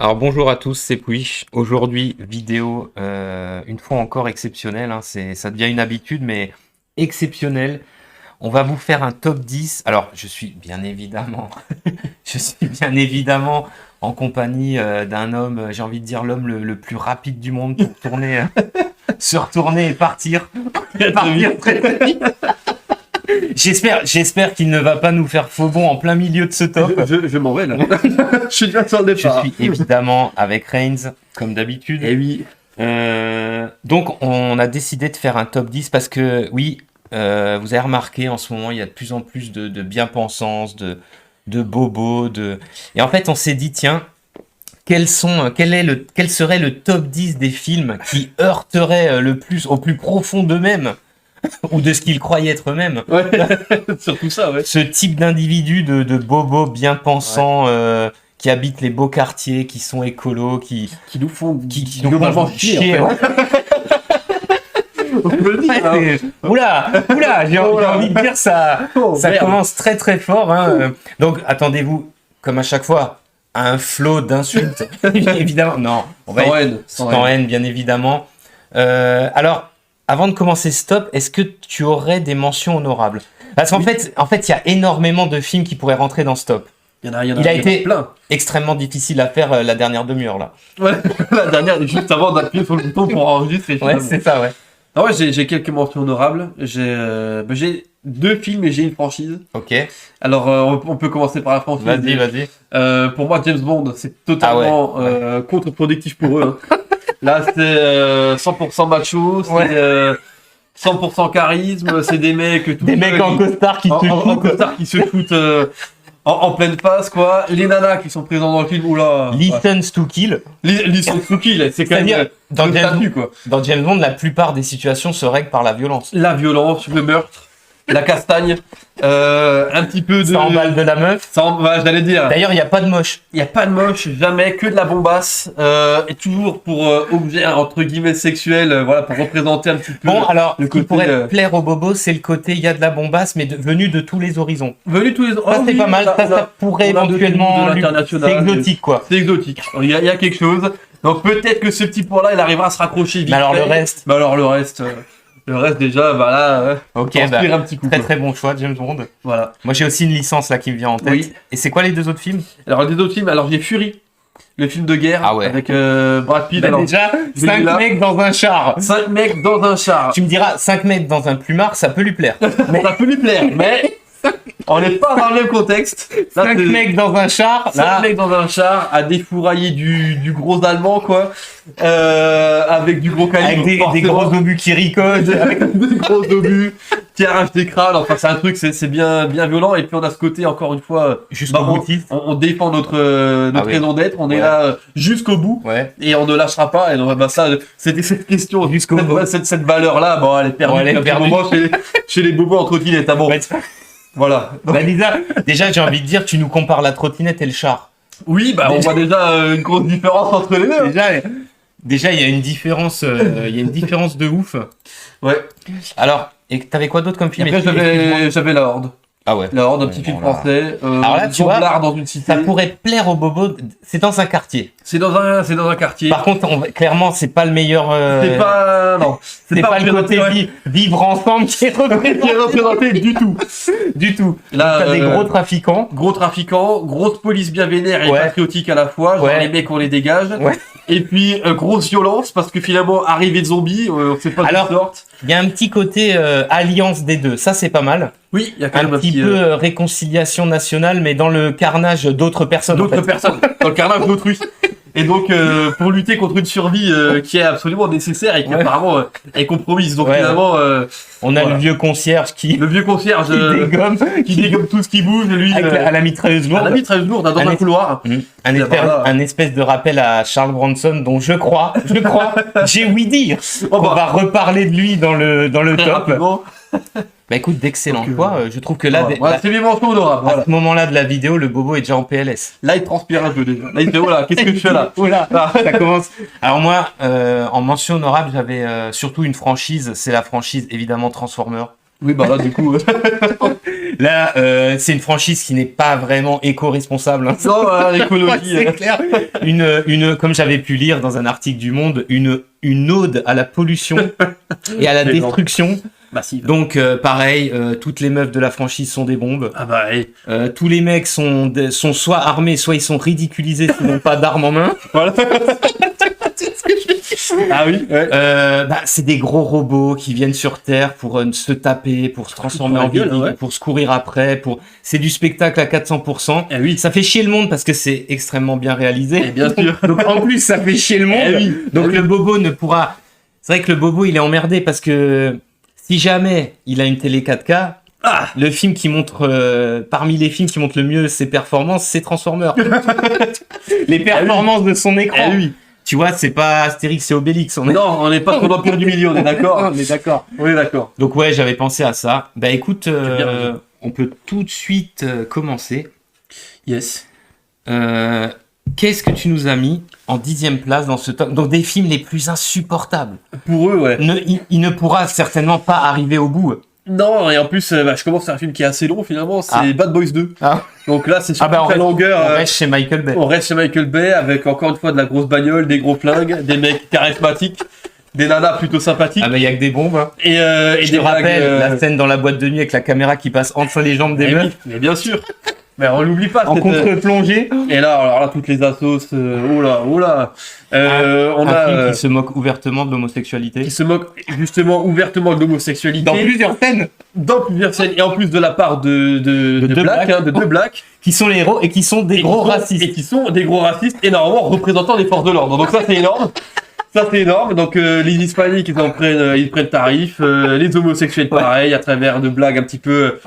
Alors bonjour à tous, c'est Pouiche. Aujourd'hui, vidéo une fois encore exceptionnelle, hein. Ça devient une habitude, mais exceptionnelle. On va vous faire un top 10. Alors, je suis bien évidemment, je suis bien évidemment en compagnie d'un homme, j'ai envie de dire l'homme le plus rapide du monde pour tourner, se retourner et partir. Partir très vite. J'espère qu'il ne va pas nous faire faux bond en plein milieu de ce top. Je m'en vais là. Je suis déjà sur le Je départ. suis évidemment avec Reigns, comme d'habitude. Et oui. Donc, on a décidé de faire un top 10 parce que, oui, vous avez remarqué, en ce moment, il y a de plus en plus de bien-pensance, de bobos. Et en fait, on s'est dit, tiens, quel serait le top 10 des films qui heurteraient le plus au plus profond d'eux-mêmes ou de ce qu'ils croyaient être eux-mêmes. Ouais. Surtout ça, ouais. Ce type d'individus de bobos bien pensants qui habitent les beaux quartiers, qui sont écolos, qui nous font nous font chier. En fait. On peut le dire. Ouais, oula, j'ai envie de dire ça Merde. commence très très fort. Hein. Donc attendez-vous, comme à chaque fois, à un flot d'insultes. Évidemment, non, on va sans haine, bien évidemment. Alors, avant de commencer ce top, est-ce que tu aurais des mentions honorables? Parce qu'en fait, il y a énormément de films qui pourraient rentrer dans ce top. Il a été plein. Extrêmement difficile à faire la dernière demi-heure là. Ouais, la dernière, juste avant d'appuyer sur le bouton pour enregistrer. Ouais, c'est ça, ouais. Ah ouais, j'ai quelques mentions honorables. J'ai deux films et j'ai une franchise. Ok. Alors, on peut commencer par la franchise. Vas-y. Pour moi, James Bond, c'est totalement contre-productif pour eux. Hein. Là, c'est 100% macho, c'est 100% charisme, c'est des mecs... Des mecs en costard qui se foutent en pleine face, quoi. Les nanas qui sont présentes dans le film, oula... License to Kill. License to Kill, c'est quand même... Dans James Bond, la plupart des situations se règlent par la violence. La violence, le meurtre, la castagne, un petit peu de... Ça emballe de la meuf. J'allais dire. D'ailleurs, il n'y a pas de moche. Il n'y a pas de moche, jamais, que de la bombasse. Et toujours pour objet, entre guillemets, sexuel, voilà, pour représenter un petit peu... Bon, alors, le ce qui côté, pourrait plaire aux bobos, c'est le côté, il y a de la bombasse, mais venu de tous les horizons. Venu tous les... Ça, c'est pas mal, ça pourrait éventuellement... De l'international. C'est exotique, quoi. C'est exotique. Il y a quelque chose. Donc peut-être que ce petit point-là, il arrivera à se raccrocher vite. Mais alors, le reste... Le reste déjà, voilà, ok, un petit coup. Très bonne choix, James Bond. Voilà. Moi j'ai aussi une licence là qui me vient en tête. Oui. Et c'est quoi les deux autres films? Alors les autres films, j'ai Fury, le film de guerre avec Brad Pitt. Alors, déjà, 5 mecs dans un char. 5 mecs dans un char. Tu me diras, 5 mecs dans un plumard, ça peut lui plaire. Mais ça peut lui plaire, mais on n'est pas dans le même contexte. 5 mecs dans un char. 5 mecs dans un char à défourailler du gros allemand, quoi. Avec du gros calibre. Avec des gros obus qui ricotent. Avec des gros obus qui arrachent des crânes. Enfin, c'est un truc, c'est bien violent. Et puis, on a ce côté, encore une fois, jusqu'au boutiste. On défend notre raison d'être. On est là jusqu'au bout. Ouais. Et on ne lâchera pas. Et donc, ça, c'était cette question. Jusqu'au bout. Cette valeur-là, bon, elle est perdue. Elle est perdue. Chez les bobos en trottinette. Bon. Voilà. Bah, déjà, j'ai envie de dire, tu nous compares la trottinette et le char. Oui, on voit déjà une grosse différence entre les deux. Déjà, il y a une différence, de ouf. Ouais. Alors, et t'avais quoi d'autre comme film? Après, j'avais La Horde. Ah ouais. La Horde, un petit film français. Alors là, tu vois, dans une cité. Ça pourrait plaire aux bobos. C'est dans un quartier. C'est dans un quartier. Par contre, clairement, c'est pas le meilleur. C'est pas le côté vivre ensemble qui est représenté du tout. Du tout. Là, t'as des gros trafiquants. Grosse police bien vénère et patriotique à la fois. Genre les mecs, on les dégage. Ouais. Et puis, grosse violence, parce que finalement, arrivée de zombies, on sait pas de quelle sorte. Il y a un petit côté alliance des deux. Ça, c'est pas mal. Oui, il y a quand même un petit peu réconciliation nationale, mais dans le carnage d'autres personnes. Dans le carnage d'autrui. Et donc, pour lutter contre une survie qui est absolument nécessaire et qui apparemment est compromise. Donc finalement... on a le vieux concierge qui dégomme tout ce qui bouge. Lui, à la mitrailleuse lourde. À la mitrailleuse lourde, dans un couloir. Un espèce de rappel à Charles Bronson, dont je crois, j'ai ouï dire. On va reparler de lui dans le top. Bah écoute, d'excellents choix. Je trouve que là, c'est mes mentions honorables. À ce moment-là de la vidéo, le bobo est déjà en PLS. Là, il transpire un peu déjà. Là, il fait qu'est-ce que je fais là? Ça commence. Alors moi, en mention honorable, j'avais surtout une franchise. C'est la franchise évidemment Transformers. Oui, bah là, du coup. Là, c'est une franchise qui n'est pas vraiment éco-responsable. Hein. Non, l'écologie. C'est clair. Comme j'avais pu lire dans un article du Monde, une ode à la pollution et à la destruction. Massive. Donc, pareil, toutes les meufs de la franchise sont des bombes. Ah bah, hey. Tous les mecs sont soit armés, soit ils sont ridiculisés s'ils n'ont pas d'armes en main. Voilà. Ah oui, ouais. C'est des gros robots qui viennent sur Terre pour se taper, pour se transformer en gueule, ouais. pour se courir après. C'est du spectacle à 400%. Eh oui. Ça fait chier le monde parce que c'est extrêmement bien réalisé. Et bien sûr. Donc en plus, ça fait chier le monde. Eh oui. Donc le bobo ne pourra... C'est vrai que le bobo, il est emmerdé parce que si jamais il a une télé 4K, le film qui montre, parmi les films qui montrent le mieux ses performances, c'est Transformers. Les performances de son écran. Eh oui. Tu vois, c'est pas Astérix et Obélix. Non, on n'est pas sur l'Empire du Milieu, on est d'accord. On est d'accord. On est d'accord. Donc ouais, j'avais pensé à ça. Bah écoute, bien on peut tout de suite commencer. Yes. Qu'est-ce que tu nous as mis en 10e place dans ce top? Donc des films les plus insupportables. Pour eux, ouais. Il ne pourra certainement pas arriver au bout. Non, et en plus, je commence sur un film qui est assez long finalement, c'est Bad Boys 2. Ah. Donc là, c'est sur on la longueur. On reste chez Michael Bay. On reste chez Michael Bay avec encore une fois de la grosse bagnole, des gros flingues, des mecs charismatiques, des nanas plutôt sympathiques. Ah bah il y a que des bombes. Hein. Et je des te rappelle blagues, la scène dans la boîte de nuit avec la caméra qui passe entre les jambes des meufs. Mais bien sûr. Mais on l'oublie pas. En contre-plongée. Et là, alors là, toutes les assos, oh là. On un a film qui se moque ouvertement de l'homosexualité. qui se moque justement ouvertement de l'homosexualité. Dans plusieurs scènes. Dans plusieurs scènes, et en plus de la part de deux Black, Blacks. de deux Blacks. Qui sont les héros et qui sont des gros racistes. Et qui sont des gros racistes énormément représentant les forces de l'ordre. Donc ça, c'est énorme. Ça, c'est énorme. Donc les hispaniques, ils prennent tarif. Les homosexuels, pareil, à travers de blagues un petit peu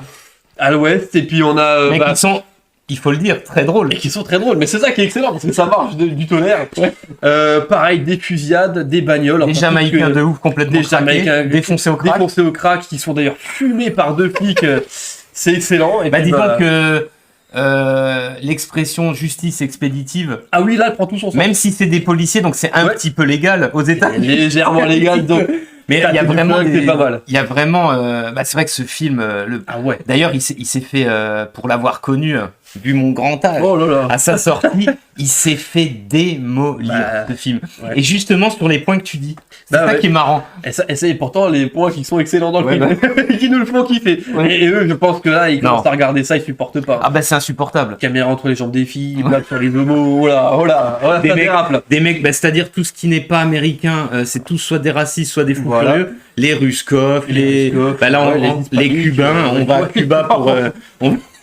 à l'ouest. Et puis on a... Mais qui sont, il faut le dire, très drôles. Et qui sont très drôles. Mais c'est ça qui est excellent, parce que ça marche du tonnerre. Ouais. Pareil, des fusillades, des bagnoles. Des Jamaïcains de ouf, complètement craqués, défoncés au crack. Défoncés au crack, qui sont d'ailleurs fumés par deux flics. C'est excellent. Et bah puis, dis-toi que l'expression justice expéditive, ah oui, là, elle prend tout son sens. même si c'est des policiers, donc c'est un petit peu légal aux États-Unis. Légèrement légal, donc... Mais il y a vraiment pas mal. Il y a vraiment c'est vrai que ce film Ah ouais. D'ailleurs il s'est fait pour l'avoir connu vu mon grand âge Oh là là. à sa sortie, il s'est fait démolir ce film. Ouais. Et justement sur les points que tu dis, c'est ça qui est marrant. Et c'est pourtant les points qui sont excellents dans le film, bah. qui nous le font kiffer. Ouais. Et eux, je pense que là, ils commencent à regarder ça, ils supportent pas. Ah bah c'est insupportable. Caméra entre les jambes des filles, blagues sur les homos, oh là, Des ça mecs, dérape là. des mecs, c'est-à-dire tout ce qui n'est pas américain, c'est tous soit des racistes, soit des fous furieux. Les Ruskov, les Cubains, on va à Cuba pour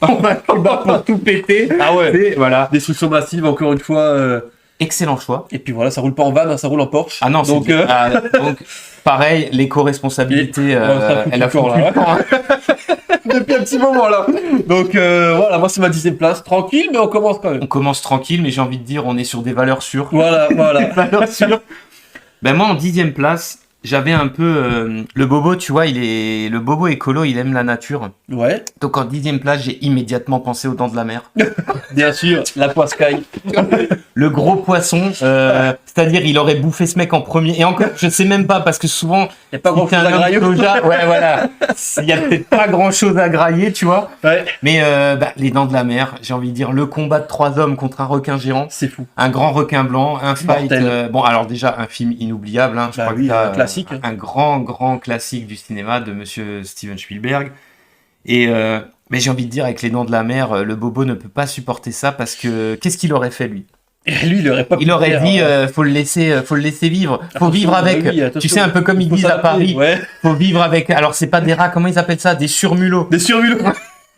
on va à Cuba pour tout péter. Ah ouais. Et voilà. Destruction massive, encore une fois. Excellent choix. Et puis voilà, ça roule pas en van, hein, ça roule en Porsche. Ah non, donc pareil, l'éco-responsabilité, elle a foutu le camp, hein. Depuis un petit moment là. Donc voilà, moi c'est ma 10e place. Tranquille, mais on commence quand même. On commence tranquille, mais j'ai envie de dire, on est sur des valeurs sûres. Voilà. Des valeurs sûres. Ben moi, en 10e place, j'avais un peu le bobo, tu vois, le bobo écolo, il aime la nature. Ouais. Donc en 10e place, j'ai immédiatement pensé aux Dents de la Mer. Bien sûr, la poiscaille. Le gros poisson, c'est-à-dire il aurait bouffé ce mec en premier. Et encore, je sais même pas, parce que souvent, il n'y a pas grand-chose à grailler. Ouais, voilà. Il y a peut-être pas grand-chose à grailler, tu vois. Ouais. Mais les Dents de la Mer, j'ai envie de dire, le combat de 3 hommes contre un requin géant. C'est fou. Un grand requin blanc, un fight. Bon, alors déjà, un film inoubliable. Hein, je crois que ça, classique. Un grand classique du cinéma de monsieur Steven Spielberg. Et mais j'ai envie de dire, avec les Dents de la Mer, le bobo ne peut pas supporter ça parce que qu'est-ce qu'il aurait fait lui? Et lui, il aurait dit, faut le laisser vivre. Faut vivre avec. Oui, tu sais, un peu comme ils disent à Paris. Ouais. Faut vivre avec. Alors c'est pas des rats, comment ils appellent ça? Des surmulots. Des surmulots.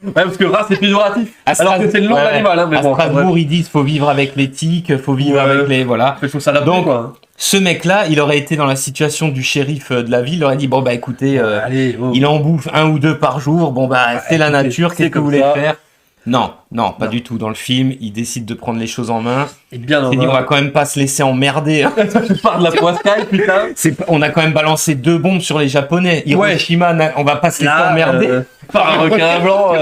Ouais, parce que rat c'est péjoratif. Alors que c'est le nom de l'animal. Hein, mais à Strasbourg, ils disent, faut vivre avec les tiques, faut vivre avec les, voilà. Faut s'adapter, donc, quoi. Ce mec-là, il aurait été dans la situation du shérif de la ville, il aurait dit, bon bah écoutez, allez, il en bouffe 1 ou 2 par jour, bon bah c'est la nature, qu'est-ce que vous voulez faire? Non, pas du tout. Dans le film, il décide de prendre les choses en main. Et bien, il dit, on va quand même pas se laisser emmerder. Hein. Tu parles de la poiscaille, putain. On a quand même balancé 2 bombes sur les Japonais. Hiroshima, on va pas se laisser emmerder. Par un requin blanc.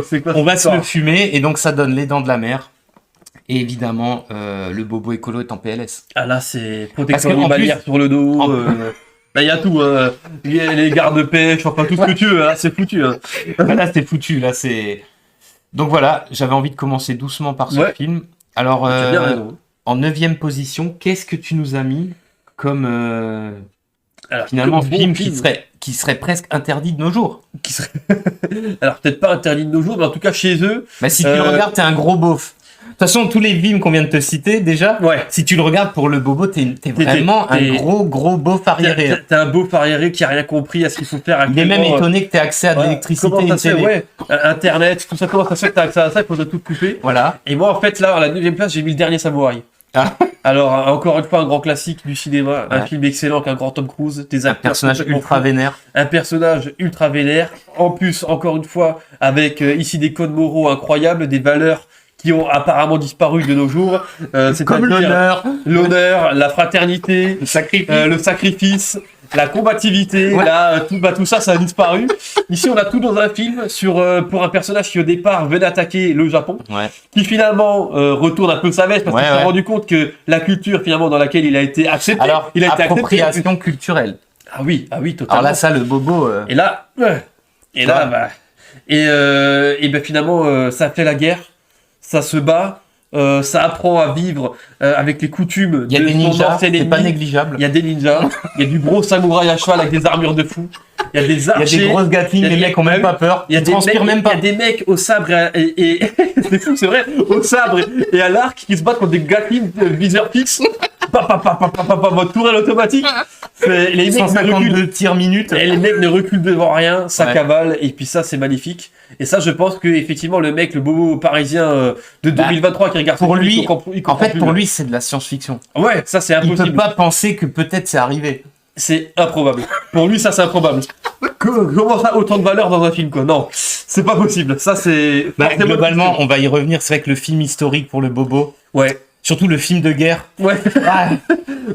C'est quoi, on va se le fumer, et donc ça donne les Dents de la Mer. Et évidemment, le bobo écolo est en PLS. Ah là, c'est protection animalière sur le dos. Bah, il y a tout, il y a les gardes-pêche, enfin tout ce que tu veux, hein, c'est foutu. Hein. Là, c'est foutu. Là, c'est. Donc voilà, j'avais envie de commencer doucement par ce film. Alors, Tu as bien raison. en 9e position, qu'est-ce que tu nous as mis comme Alors, finalement comme bon film film. qui serait presque interdit de nos jours? Qui serait... Alors peut-être pas interdit de nos jours, mais en tout cas chez eux. Bah, si tu le regardes, t'es un gros beauf. De toute façon, tous les films qu'on vient de te citer, déjà, Ouais. si tu le regardes pour le bobo, t'es vraiment un gros beauf arriéré. T'es un beau arriéré qui a rien compris à ce qu'il faut faire. Il est même actuellement. étonné que t'aies accès à de l'électricité et Comment une ça se fait, télé. ouais. Internet, tout ça, comment ça se fait que t'as accès à ça, il faut tout couper. Voilà. Et moi, en fait, là, à la 9e place, j'ai mis Le Dernier Samouraï. Ah. Alors, encore une fois, un grand classique du cinéma, un Ouais. film excellent avec un grand Tom Cruise, des Un acteurs personnage complètement ultra fous. vénère. Un personnage ultra vénère. En plus, encore une fois, avec ici des codes moraux incroyables, des valeurs qui ont apparemment disparu de nos jours. C'est Comme l'honneur, la fraternité, le sacrifice. le sacrifice, la combativité, Ouais. là, tout ça a disparu. Ici, on a tout dans un film pour un personnage qui au départ venait attaquer le Japon, Ouais. qui finalement retourne un peu sa veste parce Ouais, qu'il s'est ouais. rendu compte que la culture finalement dans laquelle il a été accepté, Alors, il a été accepté. appropriation culturelle. Ah oui, totalement. Alors là, ça, le bobo. Et là, ben finalement, ça fait la guerre, ça se bat, ça apprend à vivre avec les coutumes Il y a de des son ninjas, ancien c'est pas ennemi. négligeable. Il y a des ninjas, il y a du gros samouraï à cheval avec des armures de fou, il y a des Il y a archers, des grosses gatines, il y a les des- mecs ont même pas peur. il y a Ils des transpirent mecs, même pas. il y a des mecs au sabre et c'est fou, c'est vrai, au sabre et à l'arc qui se battent contre des gatines viseur fixe. Votre tourelle automatique. Les mecs ne reculent 152 tirs minutes. et les mecs ne reculent devant rien, ça Ouais. cavale, et puis ça c'est magnifique. Et ça je pense que effectivement le mec, le bobo parisien de Bah, 2023 qui regarde pour ce film, lui, il comprend En fait, plus. pour lui, c'est de la science-fiction. Ouais, ça c'est Il peut impossible. pas penser que peut-être c'est arrivé. C'est improbable. Pour lui ça c'est improbable. Comment ça autant de valeur dans un film quoi? Non, c'est pas possible. Ça c'est... forcément Globalement, difficile. on va y revenir. C'est vrai que le film historique pour le bobo, Ouais, surtout le film de guerre, ouais, ah,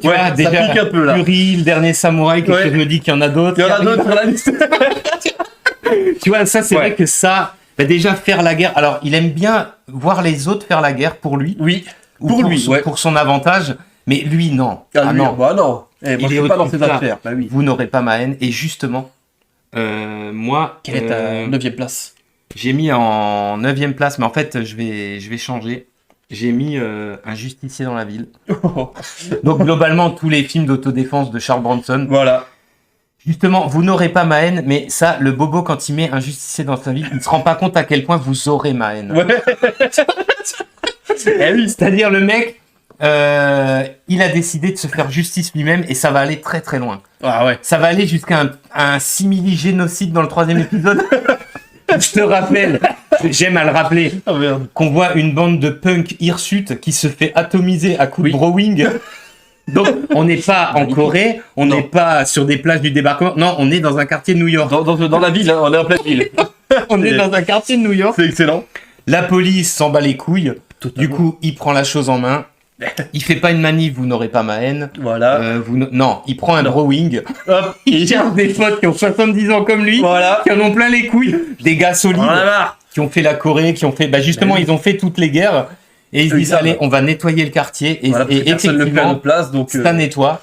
tu ouais, vois, ça déjà, pique un peu là. Fury, le dernier samouraï, que Ouais. je me dis qu'il y en a d'autres. Il y en a qui d'autres arrivent. sur la liste. Tu vois, ça, c'est Ouais. vrai que ça, bah, déjà faire la guerre. Alors, il aime bien voir les autres faire la guerre pour lui, Oui, ou pour lui, son, ouais. pour son avantage, mais lui, non. Ah, lui, non. bah non. Eh, moi Il je est suis pas dans au-dessus ces de ça. affaires. Bah oui. Vous n'aurez pas ma haine. Et justement, moi, Quelle est ta 9e place? j'ai mis en 9e place, mais en fait, je vais changer. J'ai mis Un justicier dans la ville. Donc, globalement, tous les films d'autodéfense de Charles Bronson. Voilà. Justement, vous n'aurez pas ma haine, mais ça, le bobo, quand il met un justicier dans sa ville, il ne se rend pas compte à quel point vous aurez ma haine. Ouais. Eh oui. C'est-à-dire, le mec, il a décidé de se faire justice lui-même et ça va aller très très loin. Ah ouais. Ça va aller jusqu'à un simili-génocide dans le 3e épisode. Je te rappelle, j'aime à le rappeler, Oh merde. qu'on voit une bande de punk hirsutes qui se fait atomiser à coups de browing. Donc, on n'est pas en Corée, on Non. n'est pas sur des plages du débarquement. Non, on est dans un quartier de New York. Dans la ville, hein, on est en pleine ville. On est dans un quartier de New York. C'est excellent. La police s'en bat les couilles. Du coup, il prend la chose en main. Il fait pas une manif, vous n'aurez pas ma haine. Voilà. Non, il prend un Non. browing. Hop. Il cherche des potes qui ont 70 ans comme lui, Voilà. qui en ont plein les couilles. Des gars solides, On en a marre. qui ont fait la Corée, qui ont fait... Bah justement, Bah oui. ils ont fait toutes les guerres. Et ils se Eux, disent, ils savent. allez, on va nettoyer le quartier. Et, Voilà, parce et que personne ne le fait à effectivement, notre place, donc ça nettoie.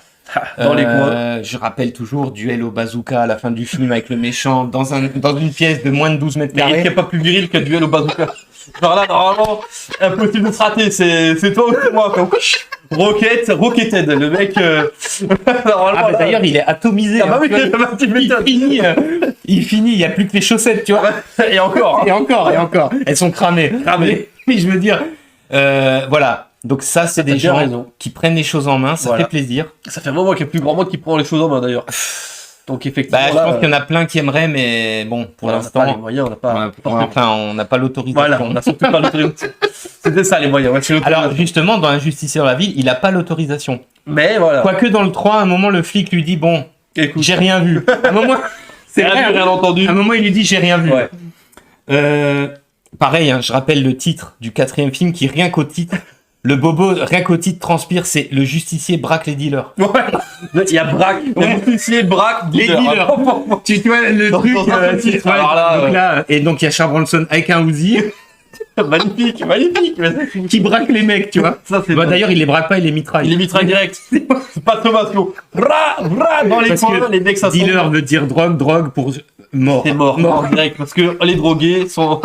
dans les coins. Je rappelle toujours, duel au bazooka à la fin du film avec le méchant, dans une pièce de moins de 12 mètres Mais il n'y carrés. a pas plus viril qu'un duel au bazooka. Genre là, normalement, impossible de se rater. C'est toi ou c'est moi. Comme... Rocketed, le mec. Normalement, Ah bah là- d'ailleurs, il est atomisé. Ah bah hein, oui, tu vois, bah, tu il m'étonnes. finit, il y a plus que les chaussettes, tu vois. Et encore. Et encore, elles sont cramées. Cramées. Mais je veux dire, voilà. Donc ça, c'est T'as des bien gens raison. qui prennent les choses en main, ça Voilà. fait plaisir. Ça fait un moment qu'il y a plus grand monde qui prend les choses en main d'ailleurs. Donc effectivement, Bah, je là, pense qu'il y en a plein qui aimeraient, mais bon, pour voilà, on n'a pas les l'instant, moyens, on n'a pas. on n'a pas l'autorisation. Voilà, on n'a surtout pas l'autorisation. C'était ça les moyens. Ouais, c'est l'autorisation. Alors justement, dans Un justicier dans la ville, il n'a pas l'autorisation. Mais voilà. Quoique dans le 3, à un moment, le flic lui dit, bon, Écoute, j'ai rien vu. À un moment, c'est rien vrai, vu, rien entendu. à un moment, il lui dit, j'ai rien vu. Ouais. Pareil, hein, je rappelle le titre du 4e film qui, rien qu'au titre, le bobo, rien qu'au titre, transpire, c'est le justicier braque les dealers. Ouais. Il y a braque, il y a justicier, braque, Les dealers. Tu vois le Dans- truc, dans un petit titre, ouais, alors là, donc là, et donc il y a Charles Bronson avec un Uzi. Magnifique, magnifique. Mais ça, qui braque les mecs, tu vois. ça, c'est Bah, dingue. d'ailleurs, il les braque pas, il les mitraille. Il les mitraille direct. C'est pas de sommation. Bra, dans les Parce coins, que les mecs, ça Dealer veut dire drogue pour mort. c'est mort direct. Parce que les drogués sont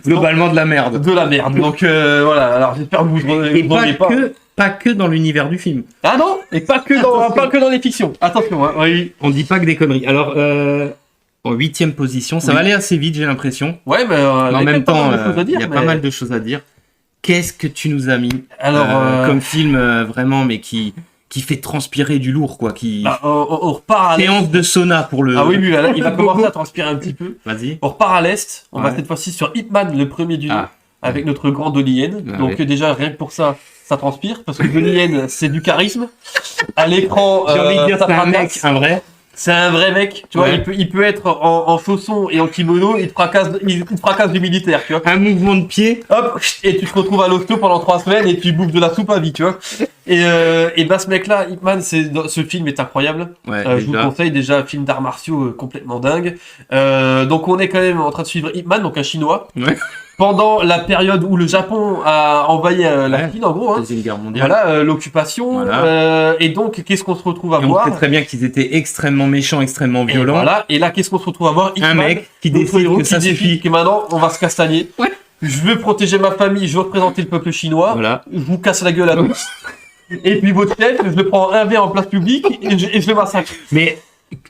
Globalement de la merde. de la merde. Donc voilà, alors j'espère que vous Et vous droguez pas. pas que dans l'univers du film. Ah non, et pas que dans les fictions. Attention, hein. Oui. On dit pas que des conneries. Alors, en 8e position, ça Oui. va aller assez vite, j'ai l'impression. Ouais, mais Mais en même temps, il il y a pas mal de choses à dire. Qu'est-ce que tu nous as mis Alors, comme film vraiment, mais qui fait transpirer du lourd, quoi. on repart à l'est. Séance de sauna pour le. Ah oui, lui, là, il va commencer à transpirer un petit peu. Vas-y. On repart à l'est. On va Ouais. cette fois-ci sur Hitman, le premier du nom, Ah. avec notre grand Donnie Yen. Ah Donc ouais. déjà, rien que pour ça transpire, parce que Donnie Yen, c'est du charisme. À l'écran, J'ai envie de dire, ça c'est un fracasse. mec, un vrai. C'est un vrai mec, tu vois, Ouais. il peut être en chaussons et en kimono, il te fracasse du militaire, tu vois. Un mouvement de pied. Hop, et tu te retrouves à l'hosto pendant 3 semaines et tu bouffes de la soupe à vie, tu vois. Et bah, ce mec-là, Hitman, ce film est incroyable. Ouais, Je vous le conseille déjà, film d'arts martiaux complètement dingue. Donc on est quand même en train de suivre Hitman, donc un chinois. Ouais. Pendant la période où le Japon a envahi la Ouais. Chine, en gros, hein. Deuxième guerre mondiale. Voilà, l'occupation. Voilà. Et donc, qu'est-ce qu'on se retrouve à Et on voir sait très bien qu'ils étaient extrêmement méchants, extrêmement Et violents. voilà. Et là, qu'est-ce qu'on se retrouve à voir? Un Hitman, mec qui notre décide héros que qui ça décide suffit. que maintenant, on va se castagner. Ouais. Je veux protéger ma famille, je veux représenter le peuple chinois. Voilà. Je vous casse la gueule à tous. Et puis votre chef, je le prends un verre en place publique et je le massacre. Mais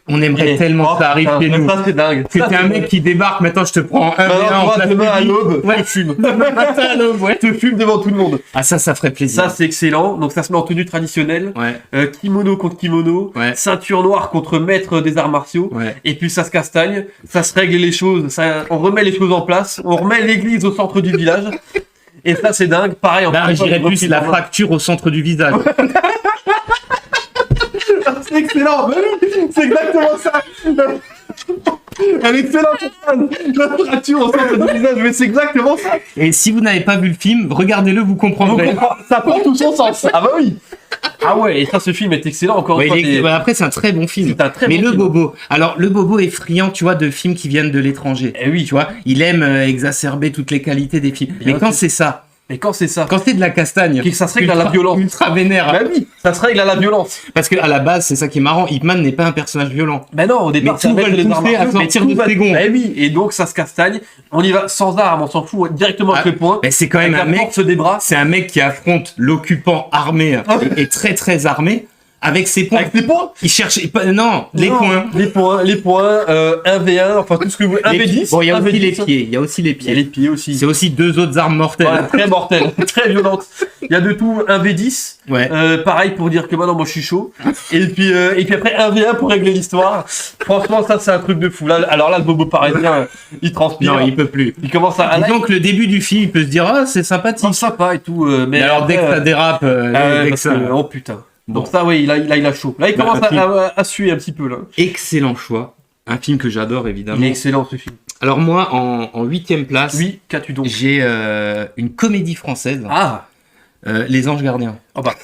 on aimerait Et- tellement que ça arrive putain, chez nous. Ça, c'est dingue. Ça, C'était c'est un dingue. mec qui débarque, maintenant je te prends un Maintenant, V1 en toi, place demain à publique. l'aube, Ouais. tu fumes. Matin à l'aube, ouais. Tu fumes devant tout le monde. Ah, ça ferait plaisir. Ça, c'est excellent. Donc, ça se met en tenue traditionnelle. Ouais, Kimono contre kimono. Ouais. Ceinture noire contre maître des arts martiaux. ouais. Et puis, ça se castagne. Ça se règle les choses. On remet les choses en place. On remet l'église au centre du village. Et ça, c'est dingue. Pareil, Là, encore une je fois, dirais les plus repris la dans- fracture au centre du visage. C'est excellent. C'est exactement ça. Un excellent fan. La fracture au centre du visage. Mais c'est exactement ça. Et si vous n'avez pas vu le film, regardez-le, vous On comprendrez. comprend. Ça prend tout son sens. Ah bah oui. Ah ouais. Et ça, ce film est excellent. Encore Ouais, une fois. bah, après, c'est un très bon film. C'est un très Mais bon le film. bobo. Alors, le bobo est friand, tu vois, de films qui viennent de l'étranger. Eh oui. Tu vois, il aime exacerber toutes les qualités des films. Bien Mais quand sûr. c'est ça, Mais quand c'est ça, quand c'est de la castagne, que ça se règle à la violence. ultra vénère. Bah oui, ça se règle à la violence. Parce que à la base, c'est ça qui est marrant. Hitman n'est pas un personnage violent. Ben non, au départ, Mais c'est un tout mec va qui le les arts pousser à martiaux, sortir tout de va- ses gonds. Ben oui, et donc ça se castagne. On y va sans armes, on s'en fout, directement avec Ah, le poing. Mais c'est quand même Avec un la mec. force des bras, C'est un mec qui affronte l'occupant armé et très très armé avec ses points. avec les points. Il cherche non les Non, points. Les points, 1v1, enfin tout ce que vous voulez. Les pieds. 1v10. Bon, il y a aussi 1v10. les pieds. Il y a aussi les Il y a pieds. les pieds aussi. C'est aussi deux autres armes mortelles. Voilà, très mortel, très violente. Il y a de tout, 1v10. Ouais. Pareil pour dire que maintenant moi je suis chaud. Et puis après 1v1 pour régler l'histoire. Franchement, ça c'est un truc de fou. Là, alors là, le bobo parisien, il transpire. Non, il peut plus. Il commence à. Disons que le début du film, il peut se dire ah c'est sympathique. C'est sympa et tout. Mais alors dès que ça dérape, dès que parce ça... que- oh putain. Bon. Donc ça, oui, il a chaud. Là, il Bah, commence un film. à suer un petit peu, là. Excellent choix. Un film que j'adore Il évidemment. est excellent, ce film. Alors moi en 8e place, Oui, qu'as-tu donc? j'ai une comédie française, Ah. Les Anges Gardiens. Oh bah.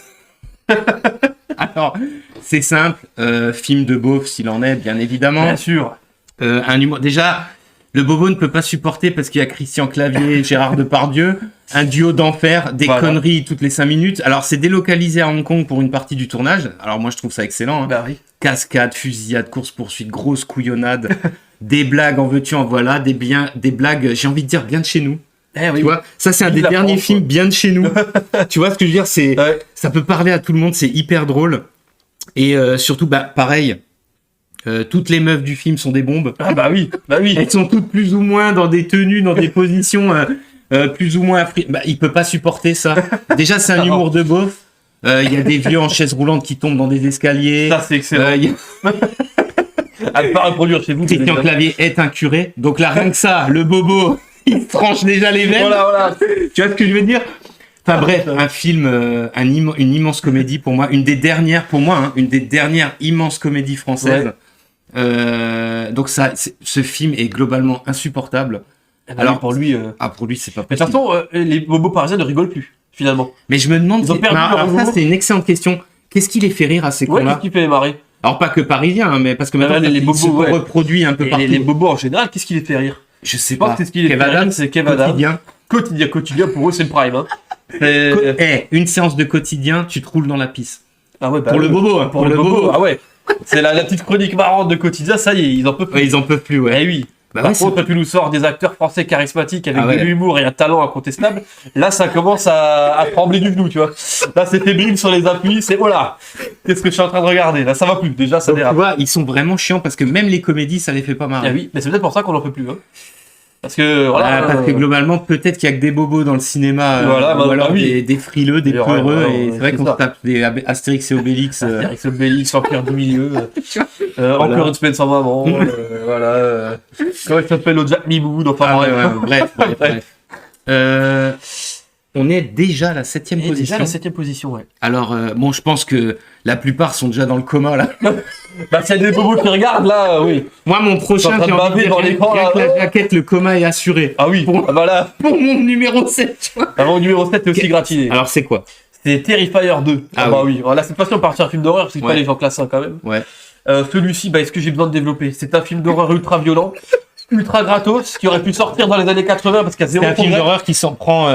Alors c'est simple, film de beauf s'il en est bien évidemment. Bien sûr. Un humour. Déjà, le bobo ne peut pas supporter parce qu'il y a Christian Clavier et Gérard Depardieu, un duo d'enfer, des Voilà. conneries toutes les 5 minutes. Alors, c'est délocalisé à Hong Kong pour une partie du tournage. Alors, moi, je trouve ça excellent. Hein. Bah oui. Cascade, fusillade, course-poursuite, grosse couillonnade, des blagues en veux-tu, en voilà, des blagues, j'ai envie de dire, bien de chez nous. Eh oui. Tu vois, ça, c'est un Vive des la derniers France, films quoi. bien de chez nous. Tu vois ce que je veux dire? C'est, Ouais. ça peut parler à tout le monde, c'est hyper drôle. Et surtout, bah, pareil, toutes les meufs du film sont des bombes. Ah bah oui. Bah oui. Elles sont toutes plus ou moins dans des tenues, dans des positions plus ou moins bah, il peut pas supporter ça. Déjà, c'est un humour de beauf. Il y a des vieux en chaise roulante qui tombent dans des escaliers. Ça, c'est excellent. Il y a- À ne pas reproduire chez vous. Christian Clavier est un curé. Donc là, rien que ça, le bobo, il se tranche déjà les veines. Voilà. Tu vois ce que je veux dire? Enfin bref, un film, une immense comédie pour moi, une des dernières immenses comédies françaises. Donc ça, ce film est globalement insupportable. Alors, pour lui. Pour lui, c'est pas Mais de possible. toute façon, les bobos parisiens ne rigolent plus, finalement. Mais je me demande, Ils ont perdu leur alors ça humour. c'est une excellente question. Qu'est-ce qui les fait rire à ces Ouais, cons-là? qu'est-ce qui fait les marrer? Alors pas que parisiens, hein, mais parce que maintenant les ça bobos, se ouais. reproduit un peu Et partout. les bobos en général, qu'est-ce qui les fait rire? Je sais Je pense pas. que c'est ce qui les Kev fait rire, Adams, c'est Kev Adams. quotidien. Quotidien pour eux c'est le prime. Hein. Une séance de quotidien, tu te roules dans la pisse. Ah ouais, bah, pour le bobo, hein, pour le bobo. Ah ouais. C'est la petite chronique marrante de quotidien, ça y est, ils en peuvent plus. Ouais, ils en peuvent plus, ouais. Eh oui. Bah Par ouais, contre, tu nous sors des acteurs français charismatiques avec Ah de l'humour et un talent incontestable. Là, ça commence à trembler du genou, tu vois. Là, c'est fébrile sur les appuis, c'est oh là, qu'est-ce que je suis en train de regarder? Là, ça va plus. Déjà, ça Donc, tu dérape. vois, ils sont vraiment chiants parce que même les comédies, ça les fait pas marrer. Ah oui, mais c'est peut-être pour ça qu'on en peut plus. Hein. Parce que voilà. Parce que globalement, peut-être qu'il y a que des bobos dans le cinéma, Voilà, ou alors oui. des frileux, des Ouais, peureux, ouais, et c'est vrai c'est qu'on ça. se tape des Astérix et Obélix. Astérix Obélix, Empire du Milieu. Voilà. Encore une semaine sans maman. Voilà. Comment il s'appelle l'autre Jack Mimoun, enfin Ah ouais, bref. ouais, bref. On est déjà à la 7e Et position. déjà la 7ème position, ouais. Alors, bon, je pense que la plupart sont déjà dans le coma, là. Bah, s'il y a des bobos qui regardent, là, oui. Moi, mon prochain, T'es en train j'ai de envie de baver dire, dans l'écran, rien là. que la jaquette, le coma est assuré. Ah oui, Pour- ah bah là, Pour mon numéro 7, tu vois. avant le numéro 7, t'es aussi gratiné. Alors, c'est quoi? C'est Terrifier 2. Ah bah oui. Là, cette fois-ci, on part sur un film d'horreur, c'est pas Ouais. les gens classent 1 quand même. Ouais. Celui-ci, bah, est-ce que j'ai besoin de développer? C'est un film d'horreur ultra violent, ultra gratos, qui aurait pu sortir dans les années 80 parce qu'il y a C'est zéro un film progrès. d'horreur qui s'en prend,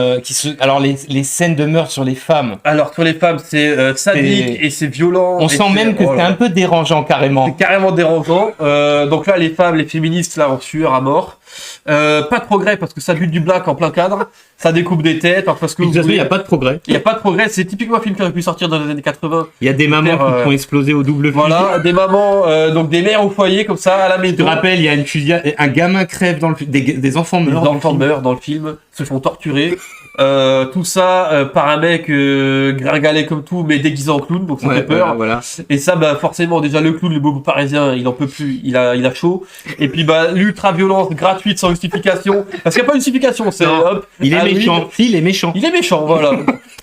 alors les scènes de meurtre sur les femmes. Alors, sur les femmes, c'est sadique C'est- et c'est violent. On et sent c'est- même que oh c'est là un peu dérangeant carrément. C'est carrément dérangeant. Donc là, les femmes, les féministes, là, en sueur à mort. Pas de progrès parce que ça bute du black en plein cadre. Ça découpe des têtes, enfin ce que De vous toute façon, il voulez. n'y a pas de progrès. Il n'y a pas de progrès. C'est typiquement un film qui aurait pu sortir dans les années 80. Il y a des mamans Super, qui font exploser au double fusil. Voilà, des mamans, donc des mères au foyer comme ça, à la Je te maison. rappelle, il y a une fusillade, un gamin crève dans le des enfants Les meurent. dans le enfants film. meurent dans le film, se font torturer. Tout ça par un mec gringalet comme tout, mais déguisé en clown, donc ça Ouais, fait peur. voilà. Et ça, bah forcément, déjà le clown, le bobo parisien, il en peut plus, il a chaud. Et puis bah l'ultra violence gratuite sans justification, parce qu'il n'y a pas de justification, c'est Non. hop. Il est ah oui, méchant. Il est méchant. Il est méchant, voilà.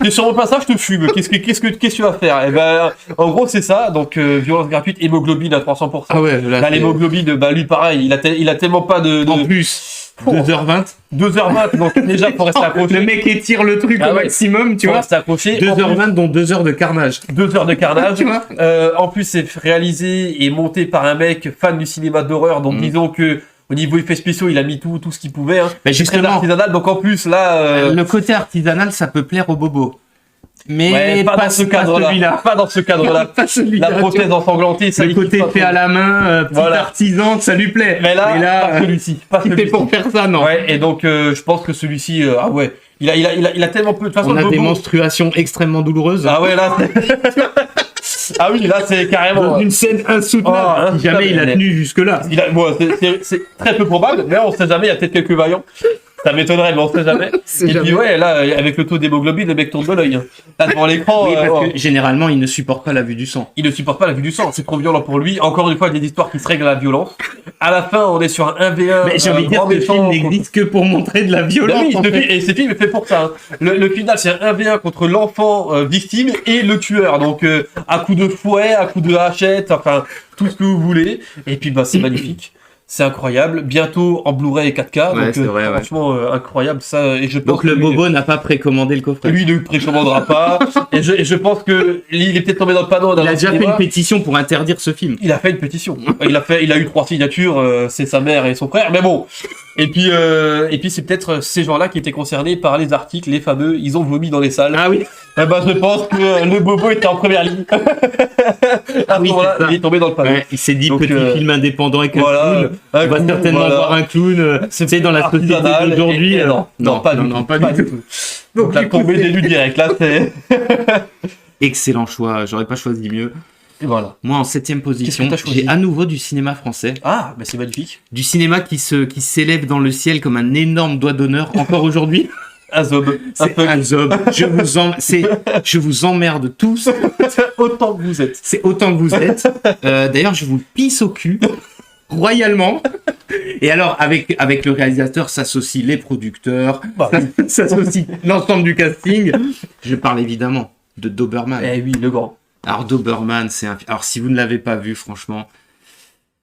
T'es sur mon passage, je te fume. Qu'est-ce que tu vas faire? Et ben, en gros, c'est ça. Donc violence gratuite, hémoglobine à 300%. Ah ouais, Là, c'est- l'hémoglobine, bah lui pareil, il a tellement pas de En plus, Oh. 2h20. 2h20, donc déjà faut rester accroché. Le mec étire le truc Ah au ouais. maximum, tu Faut vois. rester accroché. 2h20 dont 2 heures de carnage. 2 heures de carnage. Tu vois. En plus, c'est réalisé et monté par un mec fan du cinéma d'horreur. Donc, disons que au niveau effets spéciaux, il a mis tout ce qu'il pouvait. Hein. Mais C'est très justement, artisanal. Donc, en plus, là, le côté artisanal, ça peut plaire aux bobos. Mais ouais, pas dans ce cadre-là. celui-là. Pas dans ce cadre-là. Pas celui-là. La tu prothèse vois. ensanglantée, ça Le lui côté kiffe pas fait trop. à la main, petit Voilà. artisan, ça lui plaît. Mais là, pas celui-ci. Pas si t'es celui-ci. pour faire ça, non. Ouais, et donc, je pense que celui-ci, ah ouais, il a tellement peu. De toute façon, On le a des bobo- menstruations extrêmement douloureuses. Ah ouais, là, c'est- ah oui, là, c'est carrément. Dans une scène insoutenable. Oh, si jamais il a tenu jusque-là. Bon, c'est très peu probable, mais on sait jamais, il y a peut-être quelques vaillants. Ça m'étonnerait, mais on sait jamais. C'est Et jamais. puis ouais, là, avec le taux d'hémoglobine, le mec tourne de l'œil. Hein. Là, devant l'écran, Oui, parce oh, que généralement, il ne supporte pas la vue du sang. il ne supporte pas la vue du sang, c'est trop violent pour lui. Encore une fois, il y a des histoires qui se règlent à la violence. À la fin, on est sur un 1v1. Mais j'ai envie de dire grand que le méchant film contre- n'existe que pour montrer de la Ben violence. oui, en fait. et ce film est fait pour ça. Hein. Le final, c'est un 1v1 contre l'enfant victime et le tueur. Donc, à coups de fouet, à coups de hachette, enfin, tout ce que vous voulez. Et puis, bah, c'est magnifique. C'est incroyable. Bientôt en Blu-ray 4K. Ouais, donc, c'est vrai, ouais. franchement, incroyable. Ça, et je pense Donc le que lui, bobo n'a pas précommandé le coffret. lui ne précommandera pas. et je pense que il est peut-être tombé dans le panneau. Il a déjà fait une pétition pour interdire ce film. Il a fait une pétition. Il a eu 3 signatures. C'est sa mère et son frère. Mais bon. Et puis c'est peut-être ces gens-là qui étaient concernés par les articles, les fameux. Ils ont vomi dans les salles. Ah oui. Eh ben, je pense que le bobo était en première ligne. À ce Oui, moment-là, c'est ça. il est tombé dans le panneau. Ouais, il s'est dit Donc, petit film indépendant avec un Voilà. clown. Un On va clown, certainement voilà. voir un clown. Tu sais, dans la société Artisanal, d'aujourd'hui. et non, pas du tout. pas du tout. Donc la écoutez- tombée des luttes direct. Là, c'est. Excellent choix. J'aurais pas choisi mieux. Et voilà. Moi, en 7e position, Qu'est-ce que t'as choisi j'ai à nouveau du cinéma français. Ah, mais c'est magnifique. Du cinéma qui s'élève dans le ciel comme un énorme doigt d'honneur encore aujourd'hui. Un zob. C'est un zob. Je vous emmerde tous. Autant que vous êtes. C'est autant que vous êtes. D'ailleurs, je vous pisse au cul royalement. Et alors, avec le réalisateur, s'associent les producteurs, Bah, s'associe l'ensemble du casting. Je parle évidemment de Doberman. eh oui, le grand. Alors, Doberman, c'est un... Alors, si vous ne l'avez pas vu, franchement,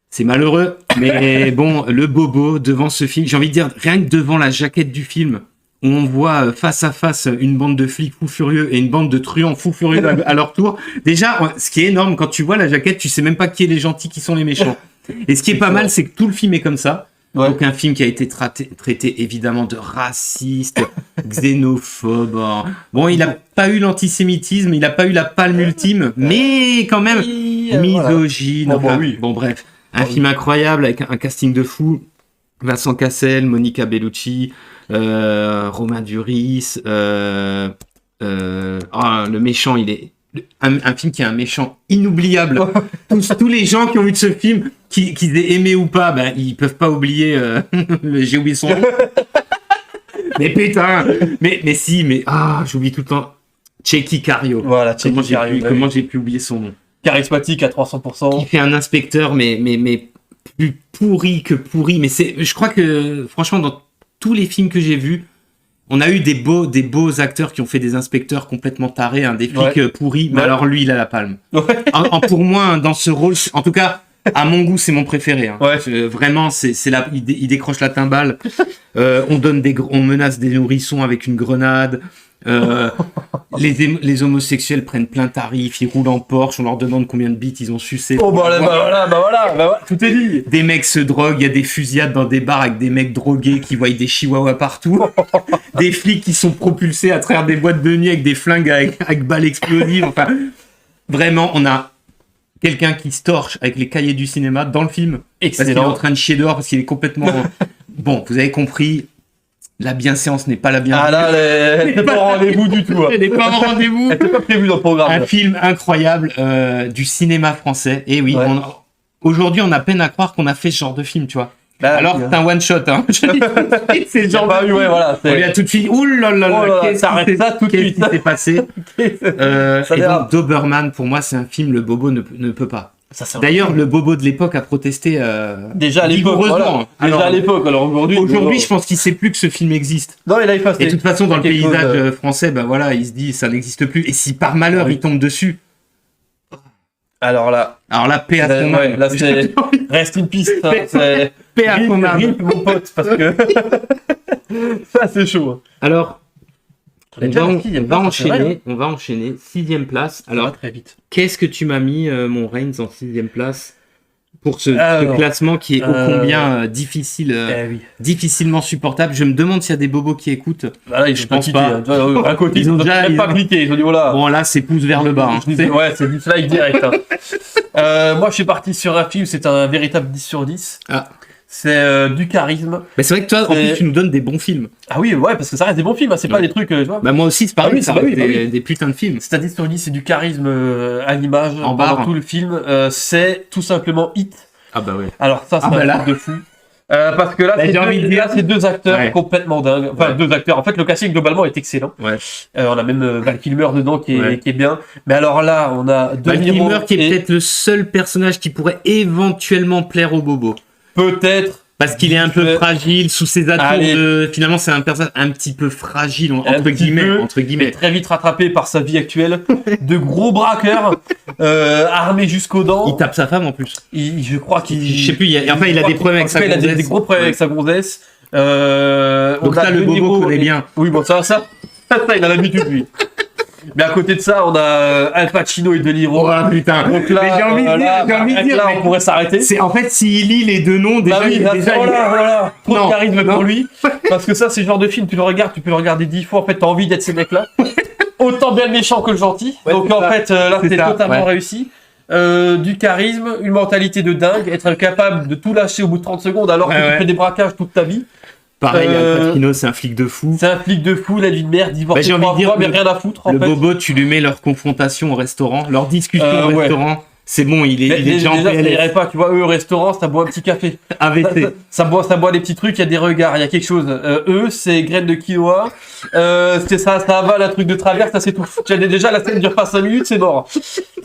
c'est malheureux. Mais bon, le bobo devant ce film, j'ai envie de dire, rien que devant la jaquette du film, où on voit face à face une bande de flics fous furieux et une bande de truands fous furieux à leur tour. Déjà, ce qui est énorme, quand tu vois la jaquette, tu sais même pas qui est les gentils, qui sont les méchants. Et ce qui est pas mal, c'est que tout le film est comme ça. Ouais. Donc un film qui a été traité évidemment de raciste, xénophobe. Bon, il n'a pas eu l'antisémitisme, il n'a pas eu la palme ultime, mais quand même misogyne. Voilà. Enfin, oui. bon, bref, un film incroyable avec un casting de fou. Vincent Cassel, Monica Bellucci, Romain Duris. Le méchant, il est un film qui a un méchant inoubliable. tous les gens qui ont vu de ce film, qu'ils aient aimé ou pas, ben, ils peuvent pas oublier. J'ai oublié son nom. Mais putain, mais si, mais j'oublie tout le temps. Checky Cario. Voilà, Checky Cario. Comment j'ai pu oublier son nom? Charismatique à 300%. Qui fait un inspecteur, mais plus pourri que pourri. Mais je crois que franchement, dans tous les films que j'ai vus, on a eu des beaux acteurs qui ont fait des inspecteurs complètement tarés, des flics pourris. Mais alors lui, il a la palme. Ouais. Pour moi, dans ce rôle, en tout cas, à mon goût, c'est mon préféré. Ouais. Vraiment, il décroche la timbale. On menace des nourrissons avec une grenade. Les homosexuels prennent plein tarif, ils roulent en Porsche, on leur demande combien de bits ils ont sucé. Oh bah voilà, tout est dit. Des mecs se droguent, il y a des fusillades dans des bars avec des mecs drogués qui voient des chihuahuas partout. Des flics qui sont propulsés à travers des boîtes de nuit avec des flingues avec balles explosives. Enfin, vraiment, on a quelqu'un qui se torche avec les cahiers du cinéma dans le film. Excellent. Parce qu'il est en train de chier dehors, parce qu'il est complètement... Bon, vous avez compris... La bienséance n'est pas la bienvenue. Ah là, elle n'est pas en rendez-vous du tout. Elle n'est pas en rendez-vous. Elle n'était pas prévue dans le programme. Un film incroyable du cinéma français. Et oui, aujourd'hui, on a peine à croire qu'on a fait ce genre de film, tu vois. Bah, alors, c'est un one-shot. Hein. C'est le genre de film. Voilà, on lui a tout de suite... Ouh là là là, qu'est-ce qui s'est passé et donc, Doberman, pour moi, c'est un film, le bobo ne peut pas. D'ailleurs, le bobo de l'époque a protesté déjà à l'époque. Voilà. Déjà à l'époque. Alors aujourd'hui, je pense qu'il sait plus que ce film existe. Non, il a effacé. Et de toute façon, dans le paysage français, ben voilà, il se dit ça n'existe plus. Et si par malheur il tombe dessus, alors là, paix à son âme. Là, c'est reste une piste. Paix à son âme, mon pote, parce que ça c'est chaud. Alors. On va enchaîner. 6e place. Alors, très vite. Qu'est-ce que tu m'as mis, mon Reigns, en 6e place pour ce classement qui est ô combien difficilement supportable. Je me demande s'il y a des bobos qui écoutent. Là, je pense pas. À côté, ils ont déjà pas cliqué. Ils ont dit voilà. Bon, là, c'est pouce vers le bas. Ouais, c'est dislike direct. Moi, je suis parti sur un film. C'est un véritable 10 sur 10. C'est du charisme. Mais c'est vrai que toi, en plus, tu nous donnes des bons films. Ah oui, ouais, parce que ça reste des bons films. C'est pas des trucs, tu vois. Bah moi aussi, c'est pareil. Ça reste des putains de films. C'est un 10 sur 10, c'est du charisme à l'image pendant tout le film. C'est tout simplement Hit. Ah bah ouais. Alors ça, c'est un truc de fou. Parce que là, c'est deux acteurs complètement dingues. Enfin, deux acteurs. En fait, le casting globalement est excellent. Ouais. On a même Val Kilmer dedans qui est bien. Mais alors là, on a Val Kilmer qui est peut-être le seul personnage qui pourrait éventuellement plaire aux bobos. Peut-être. Parce qu'il est un peu fragile sous ses atours finalement, c'est un personnage un petit peu fragile, entre guillemets. Très vite rattrapé par sa vie actuelle. De gros braqueurs, armés jusqu'aux dents. Il tape sa femme en plus. Je crois qu'il... Je sais plus, il a des problèmes avec sa gonzesse. Il a des gros problèmes avec sa gonzesse. Donc ça, le bobo connaît bien. Oui, bon, ça, il a l'habitude, lui. Mais à côté de ça, on a Al Pacino et De Niro. Oh putain. Donc là, j'ai envie de dire, on pourrait s'arrêter. C'est en fait, s'il lit les deux noms, déjà, voilà. Trop de charisme pour lui. Parce que ça, c'est le genre de film, tu le regardes, tu peux le regarder 10 fois. En fait, t'as envie d'être ces mecs-là. Autant bien le méchant que le gentil. Ouais, donc en fait, là, c'est totalement réussi. Du charisme, une mentalité de dingue, être capable de tout lâcher au bout de 30 secondes alors que tu fais des braquages toute ta vie. Pareil, Al Pacino, c'est un flic de fou. C'est un flic de fou, la vie de mère, divorcé 3 fois, mais rien à foutre. Le bobo, tu lui mets leur confrontation au restaurant, leur discussion au restaurant. C'est bon, il est déjà en PLS. Ça irait pas, tu vois, eux au restaurant, ça boit un petit café. AVC. Ça boit des petits trucs, il y a des regards, il y a quelque chose. Eux, c'est graines de quinoa. C'est ça avale un truc de travers, ça c'est tout. Déjà, la scène dure pas 5 minutes, c'est mort.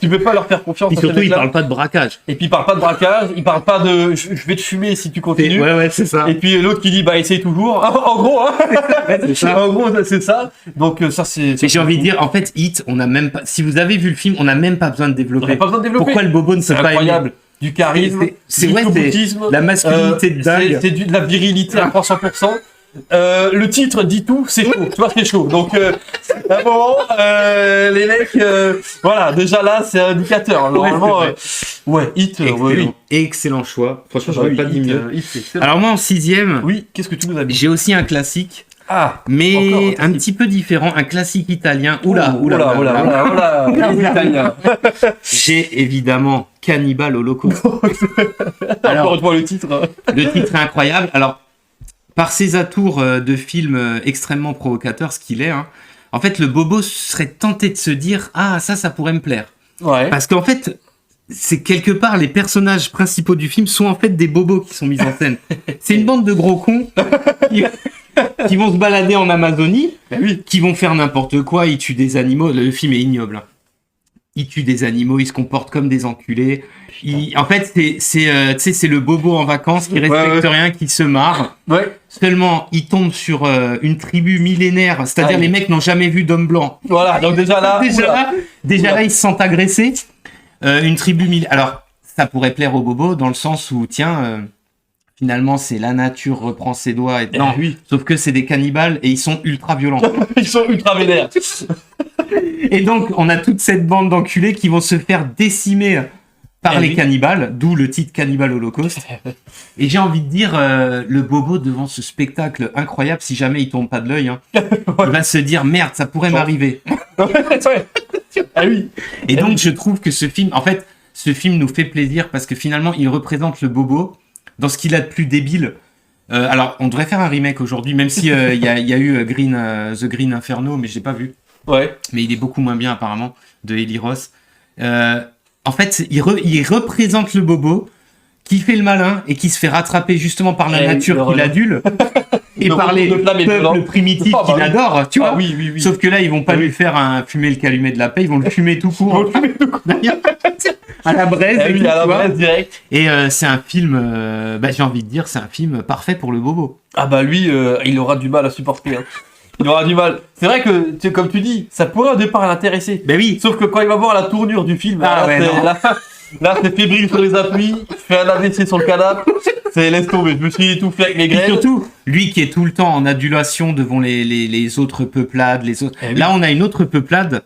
Tu peux pas leur faire confiance. Et surtout, ils parlent pas de braquage. Et puis, ils parlent pas de braquage, ils parlent pas de je vais te fumer si tu continues. Ouais, c'est ça. Et puis, l'autre qui dit, bah, essaye toujours. En gros, hein. C'est ça. En gros, c'est ça. Donc, ça, c'est. Mais j'ai envie de dire, en fait, Hit, on a même pas, si vous avez vu le film, on n'a même pas besoin de développer. On n'a pas besoin de développer. Pourquoi le bobo ne se pas incroyable. Du charisme, c'est la masculinité de dingue. C'est de la virilité à 300%. le titre dit tout, c'est chaud. Tu vois, c'est chaud. Donc, à un moment, les mecs, voilà, déjà là, c'est un indicateur. Normalement, ouais, Hit, oui. Excellent choix. Franchement, j'aurais Oui, pas dit Hit, mieux. Hit, c'est excellent. Alors moi, en 6e, Oui, qu'est-ce que tu nous as mis? j'ai aussi un classique, Ah, mais encore un un classique. petit peu différent, un classique italien. Oh, Oula. les Italiens. J'ai évidemment Cannibal Holocaust. Encore une fois, le titre. Le titre est incroyable. Alors, par ses atours de film extrêmement provocateur, ce qu'il est, hein, en fait, le bobo serait tenté de se dire « Ah, ça pourrait me plaire. » Ouais. Parce qu'en fait, c'est quelque part, les personnages principaux du film sont en fait des bobos qui sont mis en scène. C'est une bande de gros cons qui vont se balader en Amazonie, Ben oui. qui vont faire n'importe quoi, ils tuent des animaux. Le film est ignoble. Hein. Ils tuent des animaux, ils se comportent comme des enculés. En fait, c'est le bobo en vacances qui respecte rien, qui se marre. Ouais. Seulement, ils tombent sur une tribu millénaire, c'est-à-dire Aïe. les mecs n'ont jamais vu d'homme blanc. Voilà, donc déjà là. Déjà là, ils se sentent agressés. Une tribu millénaire. Alors, ça pourrait plaire aux bobos dans le sens où, tiens, finalement, c'est la nature reprend ses doigts. Et... Non, oui. sauf que c'est des cannibales et ils sont ultra violents. Ils sont ultra vénères. Et donc, on a toute cette bande d'enculés qui vont se faire décimer par les cannibales, d'où le titre Cannibal Holocaust. Et j'ai envie de dire, le bobo devant ce spectacle incroyable, si jamais il tombe pas de l'œil, hein, il va se dire merde, ça pourrait m'arriver. Ah oui. Et donc, je trouve que ce film, en fait, ce film nous fait plaisir parce que finalement, il représente le bobo dans ce qu'il a de plus débile. Alors, on devrait faire un remake aujourd'hui, même si il y a eu The Green Inferno, mais je l'ai pas vu. Ouais. Mais il est beaucoup moins bien apparemment, de Eli Roth. En fait, il représente le bobo qui fait le malin et qui se fait rattraper justement par la nature qui l'adule et par les peuples primitifs qui l'adorent, tu vois. Oui, oui, oui. Sauf que là, ils vont pas lui faire fumer le calumet de la paix, ils vont le fumer tout court. À la braise. Oui, à la braise direct. Et c'est un film, j'ai envie de dire, c'est un film parfait pour le bobo. Ah bah lui, il aura du mal à supporter. Hein. Il aura du mal. C'est vrai que, comme tu dis, ça pourrait au départ l'intéresser. Ben oui. Sauf que quand il va voir la tournure du film, là c'est fébrile sur les appuis, il fait un AVC sur le canapé, c'est laisse tomber. Je me suis étouffé avec les Et graines. surtout, lui qui est tout le temps en adulation devant les autres peuplades, les autres. Eh oui. Là, on a une autre peuplade,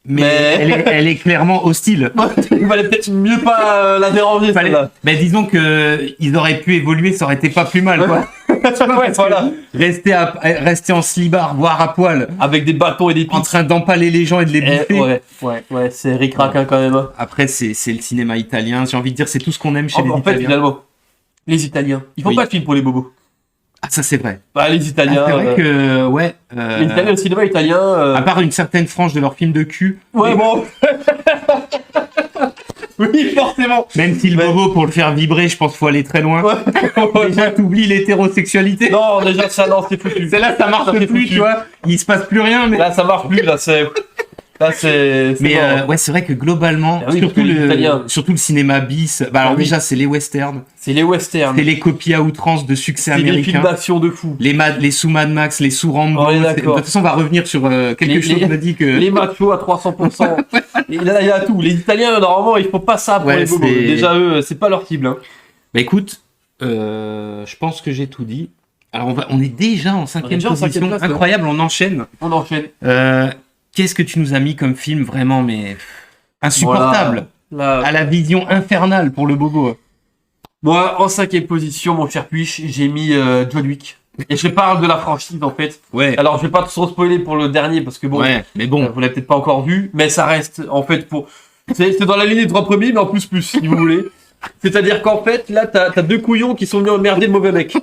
mais elle est clairement hostile. Il fallait peut-être mieux pas la déranger. Mais disons que ils auraient pu évoluer, ça aurait été pas plus mal, quoi. Ouais, voilà. Rester en slibard, voire à poil, Avec des bâtons et des en pics. train d'empaler les gens et de les bouffer. Ouais, c'est ric-rac hein, quand même. Après, c'est le cinéma italien. J'ai envie de dire, c'est tout ce qu'on aime chez les En fait, Italiens. finalement, les Italiens, ils font Oui. pas de film pour les bobos. Ah, ça c'est vrai. Bah, les Italiens. C'est vrai que, ouais. Les Italiens, le cinéma italien. À part une certaine frange de leur film de cul. Ouais, bon. Oui, forcément. Même si le bobo, pour le faire vibrer, je pense qu'il faut aller très loin. Ouais. Déjà, t'oublies l'hétérosexualité. Non, déjà, ça, non, c'est foutu. C'est là, ça marche c'est plus, foutu. tu vois. Il se passe plus rien, mais. Là, ça marche plus, là, c'est. Là, c'est. Mais mort. ouais, c'est vrai que globalement, Ah oui, surtout, parce que les Italiens. surtout le cinéma bis, bah alors Ah oui. déjà, c'est les westerns, C'est les westerns. c'est les copies à outrance de succès C'est des films américains. d'action de fou. Les sous Mad Max, les sous Rambo. On est De d'accord. toute façon, on va revenir sur quelque chose qui m'a dit que. Les machos à 300%. Et là, il y a tout. Les Italiens, normalement, ils font pas ça pour Ouais, les bobos. c'est- Déjà, eux, c'est pas leur cible. Hein. Bah écoute, je pense que j'ai tout dit. Alors on est déjà en cinquième déjà en position, cinquième place, ouais. incroyable, on enchaîne. On enchaîne. Qu'est-ce que tu nous as mis comme film vraiment mais insupportable, Voilà. Là, à la vision infernale pour le bobo. moi, en cinquième position, mon cher Puich, j'ai mis John Wick. Et je parle de la franchise, en fait. Ouais. Alors, je vais pas trop spoiler pour le dernier, parce que bon, Ouais, mais bon. vous l'avez peut-être pas encore vu, mais ça reste, en fait, pour... C'est dans la ligne des 3 premiers, mais en plus, si vous voulez. C'est-à-dire qu'en fait, là, t'as 2 couillons qui sont venus emmerder le mauvais mec.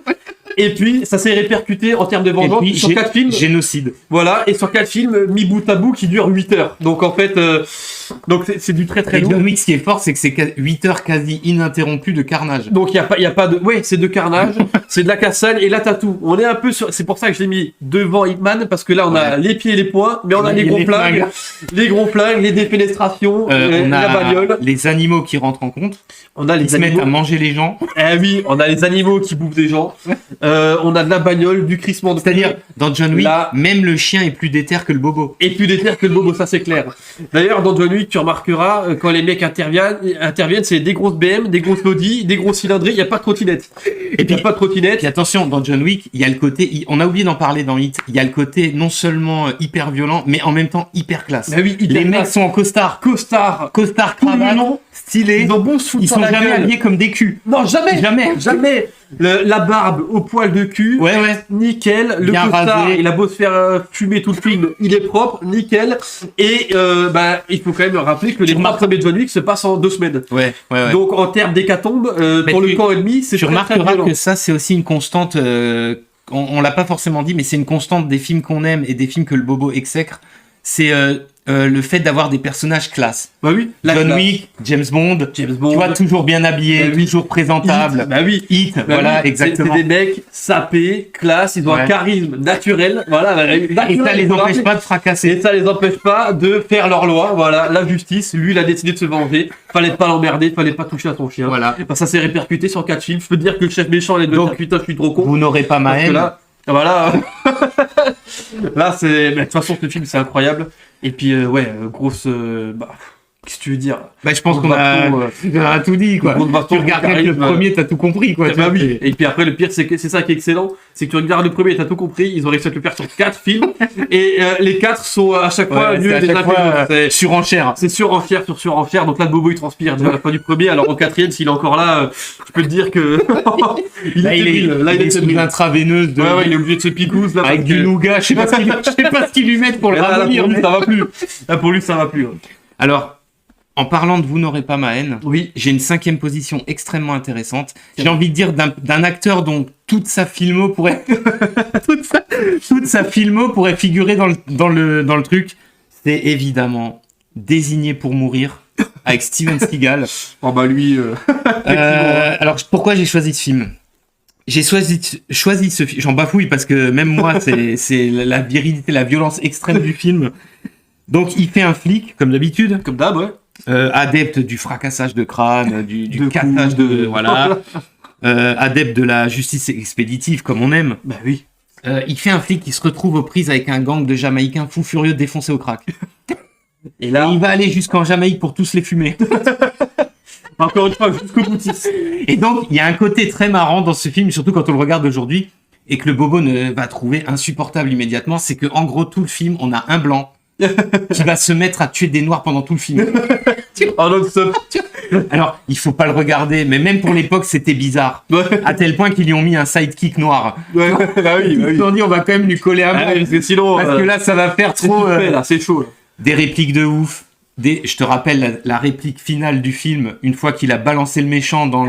Et puis, ça s'est répercuté en termes de Et vengeance puis, sur 4 films. génocide. Voilà, et sur 4 films, mis bout à bout, qui durent 8 heures. Donc, en fait, donc c'est du très très Et lourd. John Wick, ce qui est fort, c'est que c'est 8 heures quasi ininterrompues de carnage. Donc, il y a pas de... Ouais, c'est de carnage, c'est de la cassane, et là, t'as tout. On est un peu sur... C'est pour ça que je l'ai mis devant Hitman, parce que là, on a les pieds et les poings, mais on a les gros flingues, les défenestrations, On la a bagnole. les animaux qui rentrent en compte. On a Ils les se mettent animaux... à manger les gens. Eh oui, on a les animaux qui bouffent des gens. On a de la bagnole, du crissement de... C'est-à-dire, dans John Wick, Là- même le chien est plus déter que le bobo. Et plus déter que le bobo, ça c'est clair. D'ailleurs, dans John Wick, Wick, tu remarqueras, quand les mecs interviennent, c'est des grosses BM, des grosses Audi, des grosses cylindrées, il n'y a pas de trottinette. Et puis, pas de trottinette. Puis attention, dans John Wick, il y a le côté, on a oublié d'en parler dans Hit, il y a le côté non seulement hyper violent, mais en même temps hyper classe. Bah oui, Les mecs sont en costard, costard, cravate, stylé. Ils ont beau se foutre Ils sur sont la jamais gueule. habillés comme des culs. Non, jamais. Jamais. La barbe au poil de cul. Ouais. Nickel. Le Bien costard, rasé. il a beau se faire fumer tout le film, il est propre, nickel. Et il faut quand même rappeler que les 3 premiers John Wick se passent en 2 semaines. Ouais. Donc en termes d'hécatombe, pour le camp ennemi, c'est Tu très, très remarqueras violent. que ça, c'est aussi une constante. On l'a pas forcément dit, mais c'est une constante des films qu'on aime et des films que le bobo exècre. C'est le fait d'avoir des personnages classe. Bah oui. John Wick, James Bond, tu vois, toujours bien habillé, Bah oui. toujours présentable. Bah oui. Hit, Bah voilà, oui, exactement. C'est des mecs sapés, classe, ils ont un Ouais. charisme naturel, voilà. Et ça les empêche pas de fracasser. Et ça les empêche pas de faire leur loi, voilà. La justice, lui, il a décidé de se venger. Fallait pas l'emmerder, fallait pas toucher à son chien. Voilà. Bah, ça s'est répercuté sur 4 films. Je peux te dire que le chef méchant, il est de Donc, dire putain, je suis trop con. Vous n'aurez pas ma Parce que haine. là, voilà. Là, c'est. De toute façon, ce film, c'est incroyable. Et puis, grosse. Qu'est-ce que tu veux dire? Bah, je pense Gros qu'on a, bâton, on a tout dit, quoi. gros bâton, Tu regardes gros le charisme, premier, t'as tout compris, quoi. Bah Tu oui. vois, Et puis après, le pire, c'est que c'est ça qui est excellent. C'est que tu regardes le premier, t'as tout compris. Ils ont réussi à te le faire sur 4 films. Et les 4 sont à chaque fois Ouais, mieux c'est à des chaque uns que fois, les autres. C'est- surenchère. C'est surenchère sur surenchère, donc là le bobo il transpire déjà à la fin du premier, alors au 4e s'il est encore là, je peux te dire que il Là, est il est, débile. Là il est sous débile. intraveineuse de, Ouais, il est obligé de se picouse là. avec parce du que- nougat. Je sais pas ce qu'ils lui mettent pour le Là, ramollir. pour lui, mais- ça va plus. Là pour lui ça va plus. Hein. Alors, en parlant de Vous n'aurez pas ma haine, Oui. j'ai une 5e position extrêmement intéressante. J'ai envie de dire d'un acteur dont toute sa filmo pourrait toute sa filmo pourrait figurer dans le truc. C'est évidemment Désigné pour mourir avec Steven Seagal. Oh bah lui. Alors pourquoi j'ai choisi ce film? J'ai choisi ce film. J'en bafouille parce que même moi c'est la virilité, la violence extrême du film. Donc il fait un flic comme d'habitude. Comme d'hab, ouais. Adepte du fracassage de crâne, du De cassage coups, de voilà, adepte de la justice expéditive comme on aime. Bah oui. Il fait un flic qui se retrouve aux prises avec un gang de Jamaïcains fous furieux défoncés au crack. Et Et là, il va aller jusqu'en Jamaïque pour tous les fumer. encore une fois, jusqu'au boutiste. Et donc il y a un côté très marrant dans ce film, surtout quand on le regarde aujourd'hui, et que le bobo ne va trouver insupportable immédiatement, c'est que en gros tout le film, on a un blanc qui va se mettre à tuer des noirs pendant tout le film. En non-stop. Alors, il faut pas le regarder, mais même pour l'époque, c'était bizarre. Ouais. À tel point qu'ils lui ont mis un sidekick noir. Ouais, bah oui, bah Ils oui. se sont dit, on va quand même lui coller un Ah blanc. ouais, parce que sinon, Parce que là, ça va faire c'est trop tout fait, là, c'est chaud. Là. des répliques de ouf. Je te rappelle la réplique finale du film, une fois qu'il a balancé le méchant dans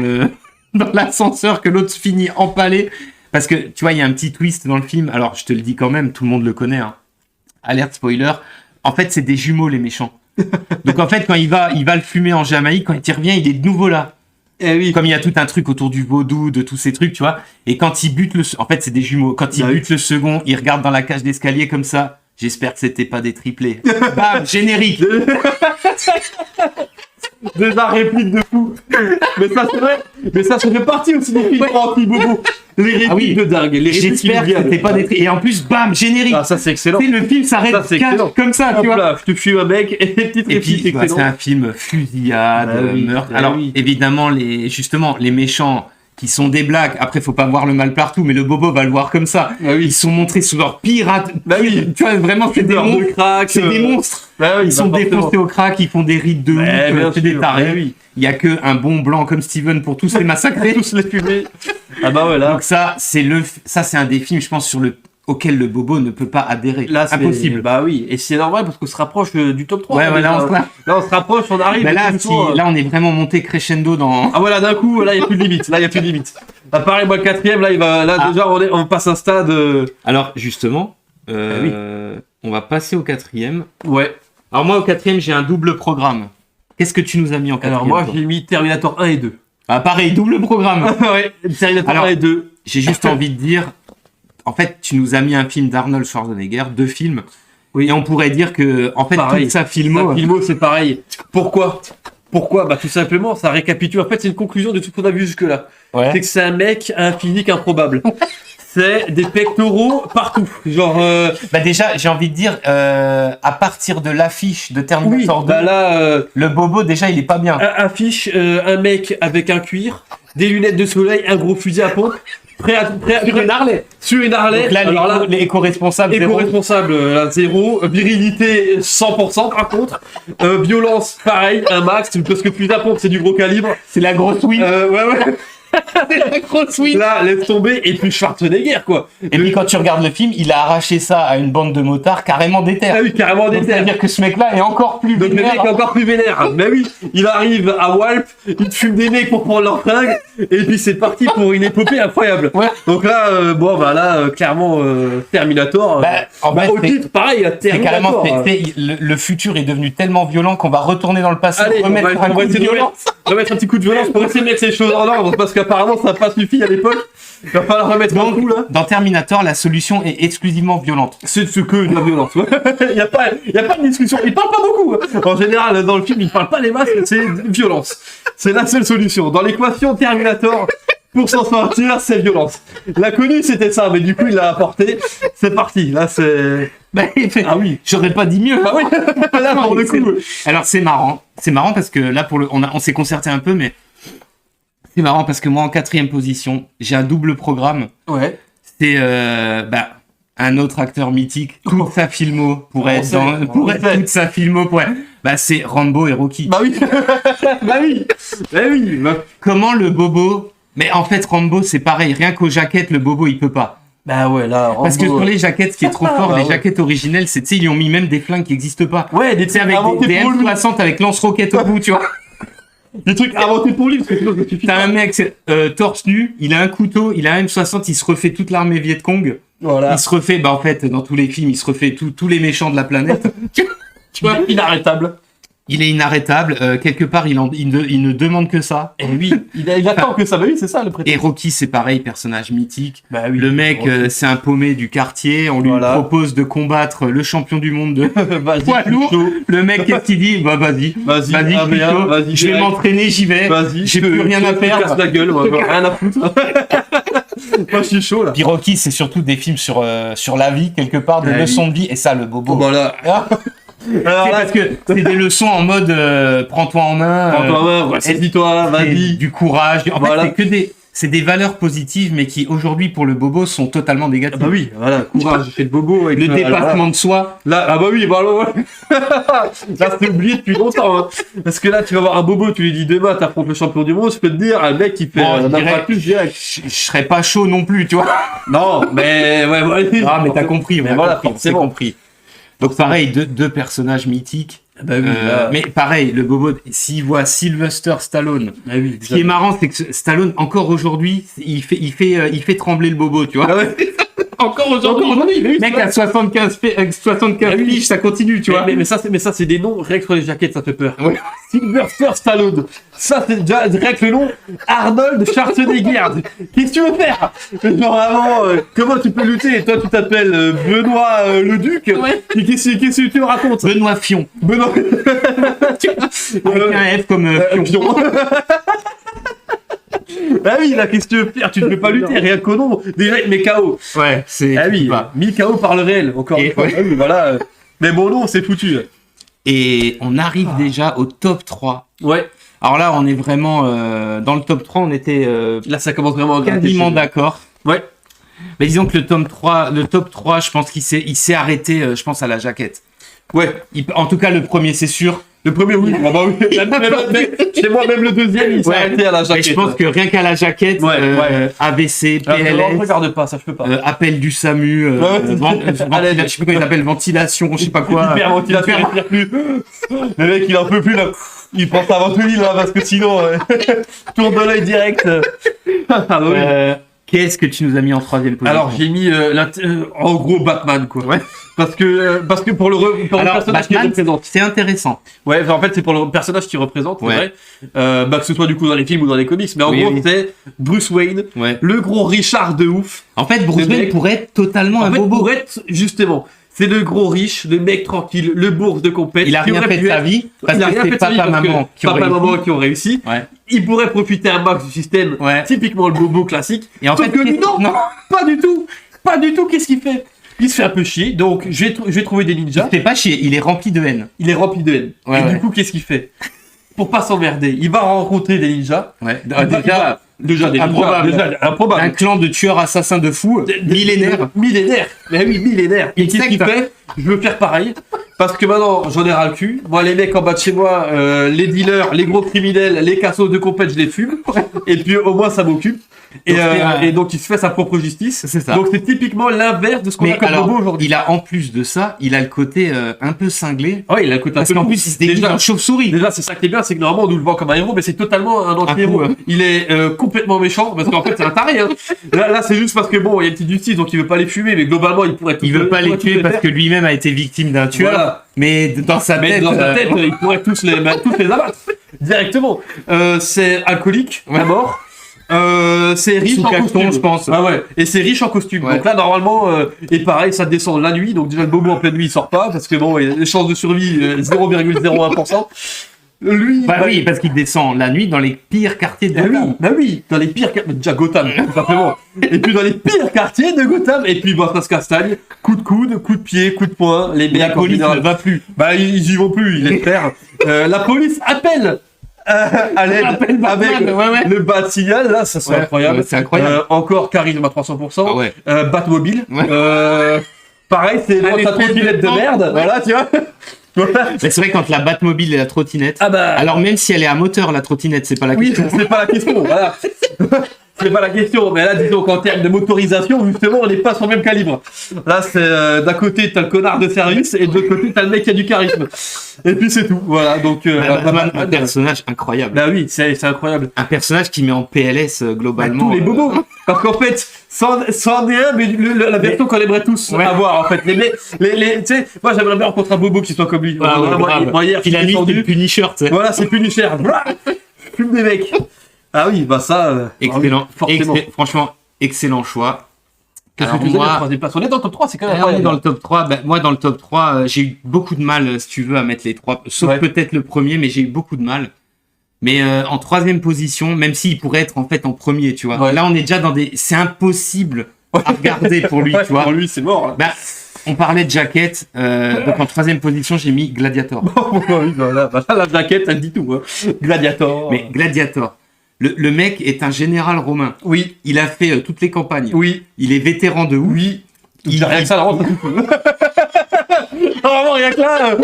l'ascenseur, que l'autre finit empalé. Parce que, tu vois, il y a un petit twist dans le film. Alors, je te le dis quand même, tout le monde le connaît. Hein. Alerte spoiler. En fait, c'est des jumeaux, les méchants. Donc, en fait, quand il va le fumer en Jamaïque, quand il y revient, il est de nouveau là. Eh oui. Comme il y a tout un truc autour du vaudou, de tous ces trucs, tu vois. Et quand il bute en fait, c'est des jumeaux. Quand il Ah oui. bute le second, il regarde dans la cage d'escalier comme ça. J'espère que c'était pas des triplés. Bam, générique. Déjà réplique de fou. Mais ça c'est vrai. Mais ça fait partie aussi des films anti-bobo. Les répliques Ah oui. de dingue. Les répliques J'espère que qui nous c'était viennent. pas des triplés. Et en plus, bam, générique. Ah ça c'est excellent. Tu sais, le film s'arrête Ça, c'est cash excellent. comme ça, Hop tu vois. là, je te fuis un mec et les petites Et répliques puis, bah, c'est excellentes. un film fusillade, Bah oui, meurtre. bah Alors, oui. évidemment, justement, les méchants qui sont des blagues. Après, faut pas voir le mal partout, mais le bobo va le voir comme ça. Bah oui. Ils sont montrés sous leur pirate. Bah oui. Tu vois, vraiment, c'est des Beurre de monstres. crack. C'est des monstres. Bah oui, Ils sont bah, forcément. défoncés au crack, ils font des rites de ouf, bien c'est des sûr. tarés. Bah oui. Il y a que un bon blanc comme Steven pour tous les massacrer. Tous les fumés. Ah bah ouais là. Donc ça, c'est un des films, je pense, auquel le bobo ne peut pas adhérer. Là, c'est Impossible. Bah oui, et c'est normal parce qu'on se rapproche du top 3. Ouais, voilà, là, on se rapproche, on arrive. Mais là, doucement, là, on est vraiment monté crescendo dans. Ah voilà, d'un coup, là, il n'y a plus de limite. Là, il n'y a plus de limite. Là, pareil, moi, le 4e, là, déjà, on passe un stade. Alors, justement, oui. on va passer au 4e. Ouais. Alors, moi, au 4e, j'ai un double programme. Qu'est-ce que tu nous as mis en 4e? Alors, moi, toi j'ai mis Terminator 1 et 2. Ah, pareil, double programme. Ouais, Terminator Alors, 1 et 2. J'ai juste envie de dire, en fait, tu nous as mis un film d'Arnold Schwarzenegger, 2 films. Oui. Et on pourrait dire que, en fait, Pareil. toute sa filmo. La filmo, c'est pareil. Pourquoi Bah, tout simplement, ça récapitule. En fait, c'est une conclusion de tout ce qu'on a vu jusque-là. C'est Ouais. que c'est un mec à un physique improbable. c'est des pectoraux partout. Genre, Bah déjà, j'ai envie de dire, à partir de l'affiche de oui, Terminator 2, bah là, le bobo, déjà, il est pas bien. affiche un mec avec un cuir, des lunettes de soleil, un gros fusil à pompe, prêt à Sur une Harley. sur une Harley. Donc là, Alors là, l'éco-responsable, zéro. éco-responsable, là, 0. Virilité, 100% par contre. Violence, pareil, un max, parce que fusil à pompe, c'est du gros calibre. C'est la grosse win. Ouais. C'est la grosse win. Là, laisse tomber, et puis Schwarzenegger, quoi. Et puis quand tu regardes le film, il a arraché ça à une bande de motards carrément déter. Ah oui, carrément Donc, des terres. c'est-à-dire que ce mec-là est encore plus Donc le mec vénère. est encore plus vénère. Mais oui, il arrive à Walp, il te fume des mecs pour prendre leur fringue, et puis c'est parti pour une épopée incroyable. Ouais. Donc là, clairement, Terminator. Bah, en fait, au c'est- titre, pareil, C'est carrément, Terminator. le futur est devenu tellement violent qu'on va retourner dans le passé, Allez, remettre un on coup va de essayer de violence. remettre un petit coup de violence pour essayer de mettre les choses en ordre, parce qu'apparemment ça n'a pas suffi à l'époque. Il va falloir remettre un Donc, coup là. dans Terminator, la solution est exclusivement violente. C'est ce que de la violence. Il n'y a pas de discussion. Il parle pas beaucoup. En général, dans le film, il parle pas les masses, c'est violence. C'est la seule solution. Dans l'équation Terminator, pour s'en sortir, c'est violence. L'inconnu, c'était ça, mais du coup, il l'a apporté. C'est parti. Là, c'est... Bah, Ah oui. j'aurais pas dit mieux. Ah oui. Là, pour le coup. Alors c'est marrant. C'est marrant parce que là, on s'est concerté un peu, mais c'est marrant parce que moi, en 4e position, j'ai un double programme. Ouais. C'est un autre acteur mythique. Toute sa filmo pourrait être toute sa filmo pourrait. Bah, c'est Rambo et Rocky. Bah oui. Bah oui. Bah oui. Comment le bobo. Mais en fait, Rambo, c'est pareil. Rien qu'aux jaquettes, le bobo, il peut pas. Bah ouais, là, Parce que sur les jaquettes, ce qui est trop fort, Bah les ouais. jaquettes originelles, c'est, tu sais, ils ont mis même des flingues qui n'existent pas. Ouais, des Tu sais, trucs avec inventés des pour lui. M60 avec lance-roquettes au bout, tu vois. Des trucs inventés pour lui, parce que sinon, ça suffit T'as pas. un mec torse nu, il a un couteau, il a un M60, il se refait toute l'armée Viet Cong. Voilà. Il se refait, bah en fait, dans tous les films, il se refait tous les méchants de la planète. Tu vois, Inarrêtable. il est inarrêtable. Quelque part, il ne demande que ça. Et oui, il attend que ça va, oui, c'est ça le Et prétexte. Rocky, c'est pareil, personnage mythique. Bah oui. Le mec, c'est un paumé du quartier. On lui Voilà. propose de combattre le champion du monde de Vas-y, poids lourd. chaud. Le mec, qu'est-ce qu'il dit? Bah vas-y, Vas-y, je suis bien, chaud. vas-y, Je vais direct. m'entraîner, j'y vais. Vas-y, J'ai je plus rien à te casse perdre. la gueule, moi, rien à foutre. Moi, je suis chaud, là. Puis Rocky, c'est surtout des films sur la vie, quelque part, des La leçons de vie. Et ça, le bobo. Bon, là. Ah, Alors c'est là, parce que c'est des leçons en mode prends-toi en main, prends-toi, ouais, saisis-toi, c'est vas-y. du courage. En Voilà. fait, c'est des valeurs positives, mais qui aujourd'hui pour le bobo sont totalement Ah négatives. bah oui, voilà, courage, fais le bobo. Avec Le alors dépassement de soi. Là, ah bah oui, bah là, c'est oublié depuis longtemps. Hein. Parce que là, tu vas voir un bobo, tu lui dis demain, t'affrontes le champion du monde, je peux te dire, un mec qui fait Bon, je un dirais- plus direct. Je serais pas chaud non plus, tu vois. Non, mais ouais, voilà. Ah, mais t'as compris, Mais on a voilà, compris, on s'est forcément. compris. Donc pareil, deux personnages mythiques. Bah oui, là. Mais pareil, le bobo, s'il voit Sylvester Stallone, Ah oui, ce qui est marrant, c'est que Stallone, encore aujourd'hui, il fait trembler le bobo, tu vois. Ah ouais. Encore aujourd'hui, mais oui, mec c'est à 75 Ah oui. piges, ça continue, tu vois. Mais ça, c'est des noms, rien que sur les jaquettes, ça fait peur. Ouais. Sylvester Stallone. Ça, c'est déjà, rien que le nom, Arnold Schwarzenegger. Qu'est-ce que tu veux faire? Genre, vraiment, comment tu peux lutter? Et toi, tu t'appelles Benoît le Duc. Ouais. Et qu'est-ce que tu me racontes? Benoît Fion. Benoît. Avec un F comme Fion. Pion. Ah oui, là, qu'est-ce que tu veux faire? Tu ne peux pas lutter, rien qu'au nom. Déjà, il met KO. Ouais, c'est. Ah oui, pas. 1000 KO par le réel, encore Et une fois. ouais. Ah oui, voilà. Mais bon, non, c'est foutu. Et on arrive déjà au top 3. Ouais. Alors là, on est vraiment dans le top 3, on était Là, ça commence vraiment à gratter quasiment chez nous. d'accord. Ouais. Mais disons que le top 3, je pense qu'il s'est arrêté, je pense, à la jaquette. Ouais. En tout cas, le premier, c'est sûr. Le premier, oui. Ah bah oui. Chez moi, même le deuxième, il s'est Ouais. arrêté à la Et jaquette. je pense que rien qu'à la jaquette, Ouais, ouais. AVC, Alors, non, je PLS, regarde pas, ça je peux pas. appel du SAMU, Ouais, je sais plus comment il s'appelle, ventilation, je sais pas quoi. Hyperventilation, il respire plus. Le mec, il en peut plus là. Il prend sa ventoline là parce que sinon, tour de l'œil direct. Ah bah oui. Qu'est-ce que tu nous as mis en 3e position? Alors j'ai mis en gros Batman quoi. Ouais. Parce que pour le Alors, personnage qu'il Batman, représente. c'est intéressant. Ouais, en fait c'est pour le personnage qu'il représente, c'est Ouais. vrai. Que ce soit du coup dans les films ou dans les comics, mais en Oui, gros oui. c'est Bruce Wayne, Ouais. le gros Richard de ouf. En fait, Bruce Le Wayne mec- pourrait être totalement En un fait, bobo. pour être justement, C'est le gros riche, le mec tranquille, le bourge de compète. Il a rien fait de sa vie, parce que c'est papa-maman qui ont réussi. Ouais. Il pourrait profiter un max du système, typiquement le bobo classique. Et en fait, que lui, non, pas du tout. Pas du tout, qu'est-ce qu'il fait? Il se fait un peu chier, donc je vais trouver des ninjas. Il fait pas chier, il est rempli de haine. Il est rempli de haine. Ouais, et du coup, qu'est-ce qu'il fait? Pour pas s'emmerder, il va rencontrer des ninjas. Ouais. Déjà des improbable. Un clan de tueurs assassins de fous, millénaires. Millénaires. Mais oui, millénaires. Et qu'est-ce qu'il fait? Je veux faire pareil. Parce que maintenant, j'en ai ras le cul. Moi, les mecs en bas de chez moi, les dealers, les gros criminels, les cassos de compète, je les fume. Et puis, au moins, ça m'occupe. Et donc, il se fait sa propre justice. C'est ça. Donc, c'est typiquement l'inverse de ce qu'on a comme bobo aujourd'hui. Il a, en plus de ça, il a le côté un peu cinglé. Ouais, il a le côté un peu. Parce qu'en plus, il se déguise en chauve-souris. Déjà, c'est ça qui est bien, c'est que normalement, on nous le vend comme un héros, mais c'est totalement un anti-héros. Il est complètement méchant, parce qu'en fait, c'est un taré. Hein. Là, c'est juste parce que bon, il y a une petite justice, donc il veut pas les fumer, mais globalement, il pourrait tout. Il veut pas les tuer parce que lui-même a été victime d'un tueur. Voilà. Mais dans sa tête, il pourrait tous les abattre directement. C'est alcoolique, à mort. C'est riche en costume, je pense. Ah ouais. Et c'est riche en costume. Ouais. Donc là, normalement, et pareil, ça descend la nuit. Donc déjà, le bobo en pleine nuit, il sort pas parce que bon, les chances de survie 0,01%. Lui, oui, parce qu'il descend la nuit dans les pires quartiers de Gotham. Oui, dans les pires quartiers. Déjà Gotham, tout simplement. Et puis dans les pires quartiers de Gotham. Et puis ça se castagne. Coup de coude, coup de pied, coup de poing. Les la police ne va plus. Ils y vont plus, ils espèrent. La police appelle. À l'aide avec le bat signal, là, ça c'est incroyable. C'est incroyable. Encore charisme à 300%. Ah ouais. Batmobile. Pareil, c'est ta trottinette de merde. Voilà, tu vois. Voilà. Mais c'est vrai quand la Batmobile et la trottinette. Alors même si elle est à moteur, la trottinette, c'est pas la question. Oui, c'est pas la question. Voilà. C'est pas la question, mais là, disons qu'en termes de motorisation, justement, on n'est pas sur le même calibre. Là, c'est d'un côté, t'as le connard de service, et de l'autre côté, t'as le mec qui a du charisme. Et puis c'est tout. Voilà, donc un personnage incroyable. Bah oui, c'est incroyable. Un personnage qui met en PLS globalement. Tous les bobos. Parce qu'en fait, c'en est un, mais la version qu'on aimerait tous avoir, en fait. Tu sais, moi, j'aimerais bien rencontrer un bobo qui soit comme lui. Moi, hier, puis la nuit, c'est le Punisher, tu sais. Voilà, c'est Punisher. Je fume des mecs. Ah oui, bah ça. Excellent. Franchement, excellent choix. Qu'est-ce que tu dis, la troisième place? On est dans le top 3, c'est quand même incroyable. On est dans le top 3. Moi, dans le top 3, j'ai eu beaucoup de mal, si tu veux, à mettre les 3. Sauf peut-être le premier, mais j'ai eu beaucoup de mal. Mais en troisième position, même s'il pourrait être en fait en premier, tu vois. Ouais. Là, on est déjà dans des... C'est impossible à regarder pour lui, tu vois. Pour lui, c'est mort. Hein. Bah, on parlait de jaquette. Donc en troisième position, j'ai mis Gladiator. Oui, voilà. La jaquette, elle dit tout. Hein. Gladiator. Mais Gladiator. Le mec est un général romain. Oui. Il a fait toutes les campagnes. Oui. Il est vétéran de ouf. Oui. Rien que ça le rentre. Vraiment, rien que là,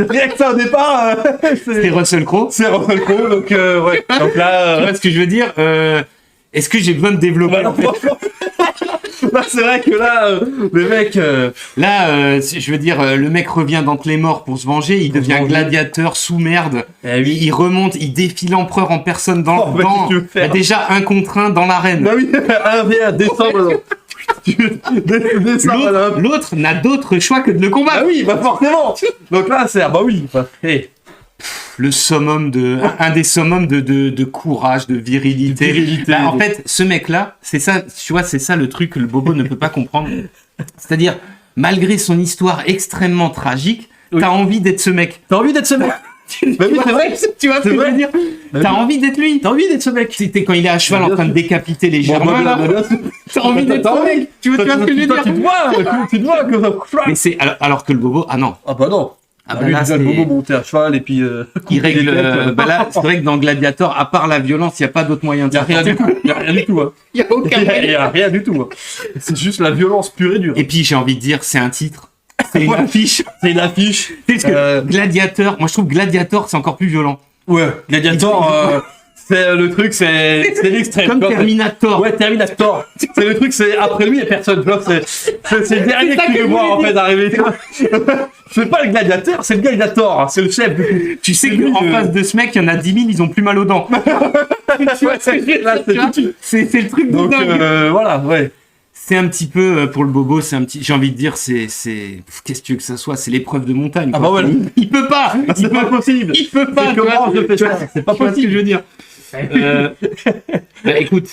rien que ça au départ. C'est Russell Crowe. C'est Russell Crowe, donc ouais. Donc là. Tu vois ce que je veux dire est-ce que j'ai besoin de développer en fait Là, c'est vrai que là, le mec. Là, je veux dire, le mec revient d'entre les morts pour se venger. Il devient gladiateur sous merde. Oui. Il remonte, il défie l'empereur en personne dans déjà un contre un dans l'arène. Bah oui, un v1, descendre. L'autre n'a d'autre choix que de le combattre. Ah oui, bah forcément. Donc là, c'est bah oui. Hey. Le summum un des summums de courage, de virilité. Bah, en fait, ce mec-là, c'est ça, tu vois, c'est ça le truc que le bobo ne peut pas comprendre. C'est-à-dire, malgré son histoire extrêmement tragique, t'as envie d'être ce mec. T'as envie d'être ce mec. Bah oui, c'est vrai. Tu vois ce que je veux dire. T'as envie d'être lui. T'as envie d'être ce mec. C'était quand il est à cheval en train de décapiter les Germains là. T'as envie d'être ce mec. Tu vois ce que je veux dire. Tu dois que ça. Mais c'est alors que le bobo, ah non. Ah bah non. Ah bah là, le bobo monter à cheval et puis il règle. Bah là, c'est vrai que dans Gladiator, à part la violence, il y a pas d'autre moyen. Il y a rien du tout. Il y a rien du tout. Il y a aucun. Il y a rien du tout. C'est juste la violence pure et dure. Et puis j'ai envie de dire, c'est un titre. C'est une affiche. C'est une affiche. Parce que Gladiator, moi je trouve Gladiator c'est encore plus violent. Ouais, Gladiator, c'est le truc, c'est l'extrême. Comme Terminator. Ouais, Terminator. C'est le truc, c'est après lui, il y a personne. Tu vois, c'est le dernier que tu veux voir en fait arriver. C'est pas le gladiateur, c'est le gladiator. C'est le chef. Tu sais qu'en face de ce mec, il y en a 10 000, ils ont plus mal aux dents. Tu vois, c'est le truc de dingue. Voilà, ouais. C'est un petit peu, pour le bobo, c'est un petit, j'ai envie de dire, qu'est-ce que tu veux que ça soit, c'est l'épreuve de montagne. Ah bah ouais. Il peut pas. C'est pas possible. Il peut pas. Comment je fais ça? C'est pas possible. Ce que je veux dire. Bah, écoute,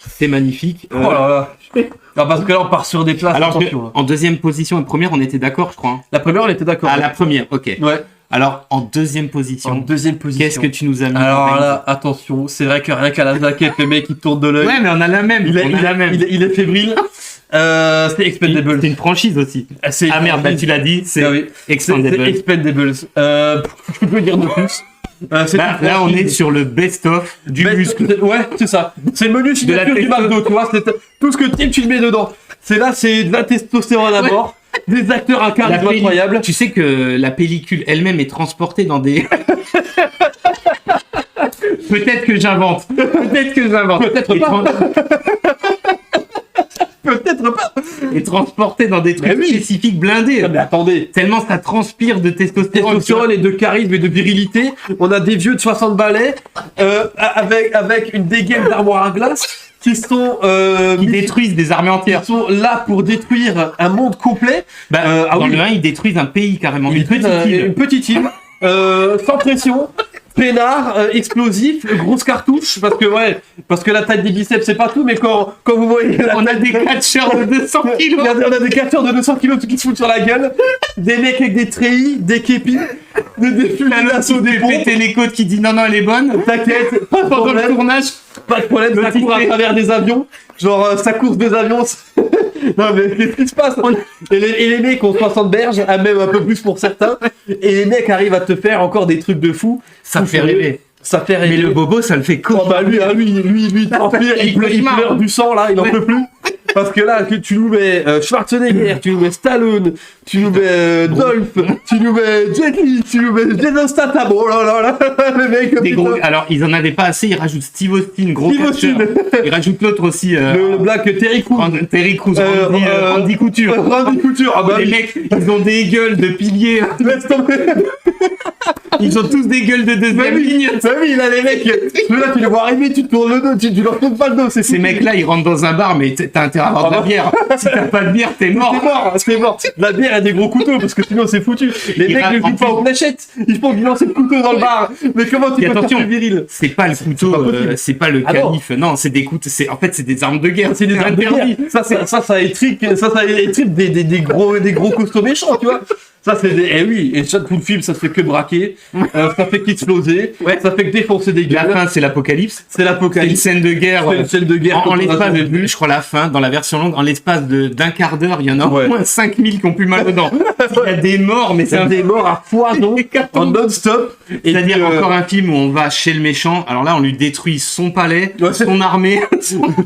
C'est magnifique. Oh là là. Non, parce que là, on part sur des places. Alors, attention, là. en deuxième position et première, on était d'accord, je crois. Hein. La première, on était d'accord. Ah, la première, ok. Ouais. Alors, en deuxième position, En deuxième position. qu'est-ce que tu nous as mis Alors là, attention, c'est vrai que rien qu'à la jaquette, le mec il tourne de l'œil. Ouais, mais on a la même. Il est, on il a la est- même. il est fébrile. C'est Expendables. C'est une franchise aussi. C'est Ah merde, bah, tu l'as dit, c'est Ah oui. C'est Expendables. Expendables. Je peux dire de plus. C'est Là, une là, on est franchise. sur le best-of du muscle. Ouais, c'est ça. C'est le menu De la signature du testo. McDo, tu vois. C'est tout ce que tu le mets dedans. C'est là, c'est de la testostérone à mort. Des acteurs à La charisme pelli- incroyable. Tu sais que la pellicule elle-même est transportée dans des. Peut-être que j'invente. Peut-être que j'invente. Peut-être Et pas. tran- Peut-être pas. Et transportée dans des trucs Mais oui. spécifiques blindés. Non, mais attendez. Tellement ça transpire de testostérone. Testostérone et de charisme et de virilité. On a des vieux de 60 balais avec une dégaine d'armoire à glace qui sont Qui détruisent des armées entières. qui sont là pour détruire un monde complet. Bah, ah dans oui. le 1, ils détruisent un pays carrément. Une petite île. Une petite île, sans pression, peinard, explosif, grosse cartouche, parce que la taille des biceps c'est pas tout, mais quand vous voyez la On a des catcheurs de 200 kilos. Regardez, on a des capteurs de 200 kilos qui se foutent sur la gueule, des mecs avec des treillis, des képis, des fusils d'assaut, des Qui pompes. péter les côtes, qui dit non, non, elle est bonne. T'inquiète, pas de Pendant le problème, tournage. pas de problème, ça court à travers des avions, genre ça course des avions. Non mais qu'est-ce qui se passe et les mecs ont 60 berges, même un peu plus pour certains, et les mecs arrivent à te faire encore des trucs de fou. Ça fait rêver. Ça fait rêver. Mais le bobo, ça le fait Oh comment bah lui, transpire, il pleure du sang là, il en peut plus. Parce que là, que tu nous mets Schwarzenegger, tu nous mets Stallone, tu nous mets Dolph, tu nous mets Jet Li, tu nous mets Jason Statham, oh là là là, le mec, Des putain. gros... Alors, ils en avaient pas assez, ils rajoutent Steve Austin, gros Steve catcheur. Austin. Ils rajoutent l'autre aussi, Le black Terry Crews. Terry Crews, Randy Couture. Randy Couture, ah bah Les oui. mecs, ils ont des gueules de piliers. Laisse tomber. Ils ont tous des gueules de Bah deuxième oui, ligne. bah oui, là les mecs, là tu les vois arriver, tu te tournes le dos, tu leur tournes pas le dos, c'est Ces fou. mecs-là, ils rentrent dans un bar, mais t'as intérêt à avoir de la bière. Si t'as pas de bière, t'es mort. C'est mort. La bière a des gros couteaux parce que sinon c'est foutu. Les Il mecs va- ne en jouent pas plus- aux fléchettes. Ils font lancer le couteau dans le bar. Mais comment tu Et peux faire attention, plus viril? c'est pas le couteau, pas possible. c'est pas le Ah non. canif. Non, c'est des couteaux. En fait, c'est des armes de guerre. C'est des armes de interdit. guerre. Ça étripe des gros costauds méchants, tu vois. Ça c'est des, eh oui, et ça tout le film ça fait que braquer, ça fait qu'exploser, Ouais. ça fait que défoncer des La gueules. fin, c'est l'apocalypse. C'est C'est une l'apocalypse. scène de guerre. C'est une scène de guerre. En qu'on a l'espace jamais de, vue. je crois la fin, dans la version longue, en l'espace d'un quart d'heure, il y en a Ouais. au moins 5000 qui ont plus mal dedans. Il y a des morts, mais c'est C'est des morts à foison, en non-stop. Et C'est-à-dire puis, encore un film où on va chez le méchant. Alors là, on lui détruit son palais, Ouais, c'est- son armée,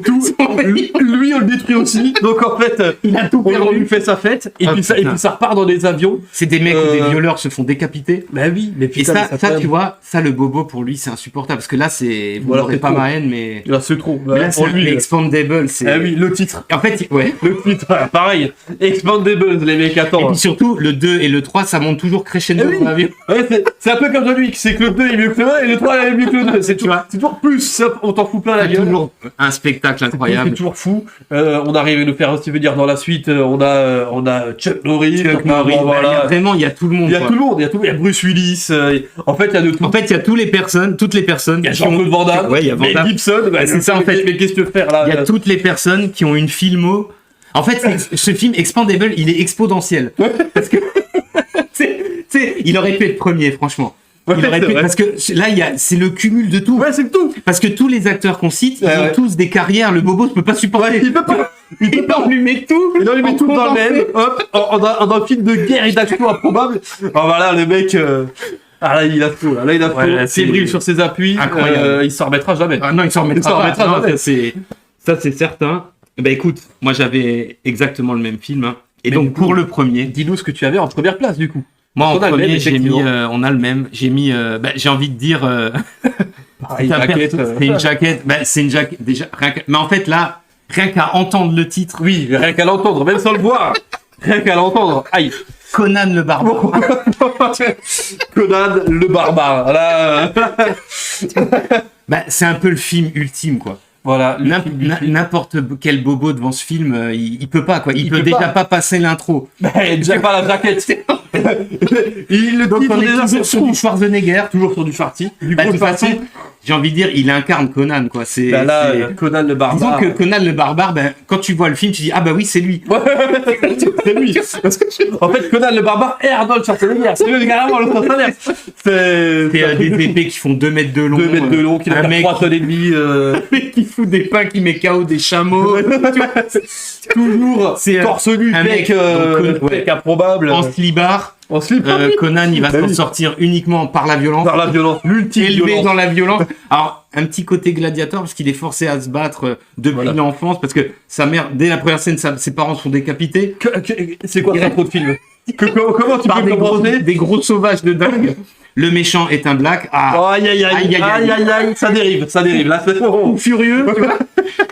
tout, son pays. lui on le détruit aussi. Donc en fait, Il a tout on perdu. lui fait sa fête et Ah, puis putain. ça repart dans des avions. C'est des mecs où Euh, des violeurs se font décapiter. Bah oui, mais Et putain, ça, tu vois, ça, le bobo, pour lui, c'est insupportable. Parce que là, c'est. Vous Voilà, n'aurez c'est pas trop. ma haine, mais. Là c'est trop. Mais là, c'est Pour lui, les Expandables. C'est. ah oui, le titre. En fait, ouais. Le titre, voilà, pareil. Expandables, les mecs, Et attends. puis surtout, le 2 et le 3, ça monte toujours crescendo Eh oui. dans l'avion. Ouais, c'est un peu comme John Wick, c'est que le 2 est mieux que le 1 et le 3 est mieux que le 2. C'est toujours plus, ça, on t'en fout plein la Il y a gueule. toujours un spectacle C'est incroyable. toujours fou. On arrive à nous faire aussi venir dans la suite. On a Chuck Norris. Chuck on a- Norris, voilà. vraiment, il y a tout le monde. Il y a quoi. tout le monde. Il y a Bruce Willis. En fait, il y a de tout. En fait, il y a toutes les personnes Il y a qui ont- Jean-Claude Van Damme. Ouais, il y a Van Mel Damme. Gibson. Bah, c'est ça, en fait. Mais qu'est-ce que tu veux faire là Il y a toutes les personnes qui ont une filmo. En fait, ce film Expandable, il est exponentiel. Parce que, tu sais, il aurait pu être premier, franchement. Ouais, Il aurait c'est pu, vrai. parce que là, c'est le cumul de tout. Ouais, c'est tout. Parce que tous les acteurs qu'on cite, ils Ouais, ont ouais. tous des carrières. Le bobo ne peut pas supporter. Il peut pas. Il peut pas. On lui met tout. Et là, il met en tout dans le condensé. même. Hop, en un film de guerre et d'action improbable. Alors voilà, le mec. Ah là, il a faux. Là, il a faux. Ouais, là, c'est- Fébrile sur ses appuis. Incroyable. Il s'en remettra jamais. Ah non, il s'en Il s'en remettra remettra pas. Non, jamais. ça, c'est certain. Ben écoute, moi j'avais exactement le même film. Hein. Et Mais donc du coup, pour le premier, Dis-nous ce que tu avais en première place, du coup. moi en on a le même, premier, j'ai mis, effectivement. on a le même. J'ai mis, j'ai envie de dire, Pareil, c'est un jaquette, perso- c'est une jaquette. Ben, c'est une jaquette déjà. Mais en fait là, rien qu'à entendre le titre, Oui, rien qu'à l'entendre, même sans le voir. Rien qu'à l'entendre. Aïe. Conan le barbare. Conan le barbare. Là, Ben, c'est un peu le film ultime quoi. voilà. N'importe quel bobo devant ce film, il peut pas quoi. Il peut peut déjà pas. pas passer l'intro. Déjà pas la jaquette. Il le Donc titre on est déjà toujours sur du Schwarzenegger. toujours sur du Farty. Du Bah, de gros toute façon, Farty. j'ai envie de dire, il incarne Conan, quoi. C'est, Bah là, c'est- Conan le Disons barbare. que Conan le barbare, ben, quand tu vois le film, tu dis, ah bah oui, c'est lui. Ouais, c'est lui. En fait, Conan le barbare et Arnold Schwarzenegger. C'est lui, carrément, le Schwarzenegger. C'est C'est des épées qui font 2 mètres de long. 2 mètres de long, qui un a mec 3 tonnes et demi. Un mec qui fout des pains, qui met KO des chameaux. Tu vois, Toujours c'est torse nu, un mec, mec, donc, mec improbable. en slibard. En slip. Conan, il va Bah s'en oui. sortir uniquement par la violence. Par la violence, l'ultime Élevé violence. dans la violence. Alors, un petit côté gladiateur, parce qu'il est forcé à se battre depuis Voilà. l'enfance, parce que sa mère, dès la première scène, ses parents sont décapités. C'est quoi ça, trop de film Comment tu Par peux commencer des gros sauvages de dingue. Le méchant est un black. Ah, Aïe aïe aïe, Aïe, aïe, aïe. aïe aïe aïe, ça dérive. Là, c'est ou furieux, tu vois.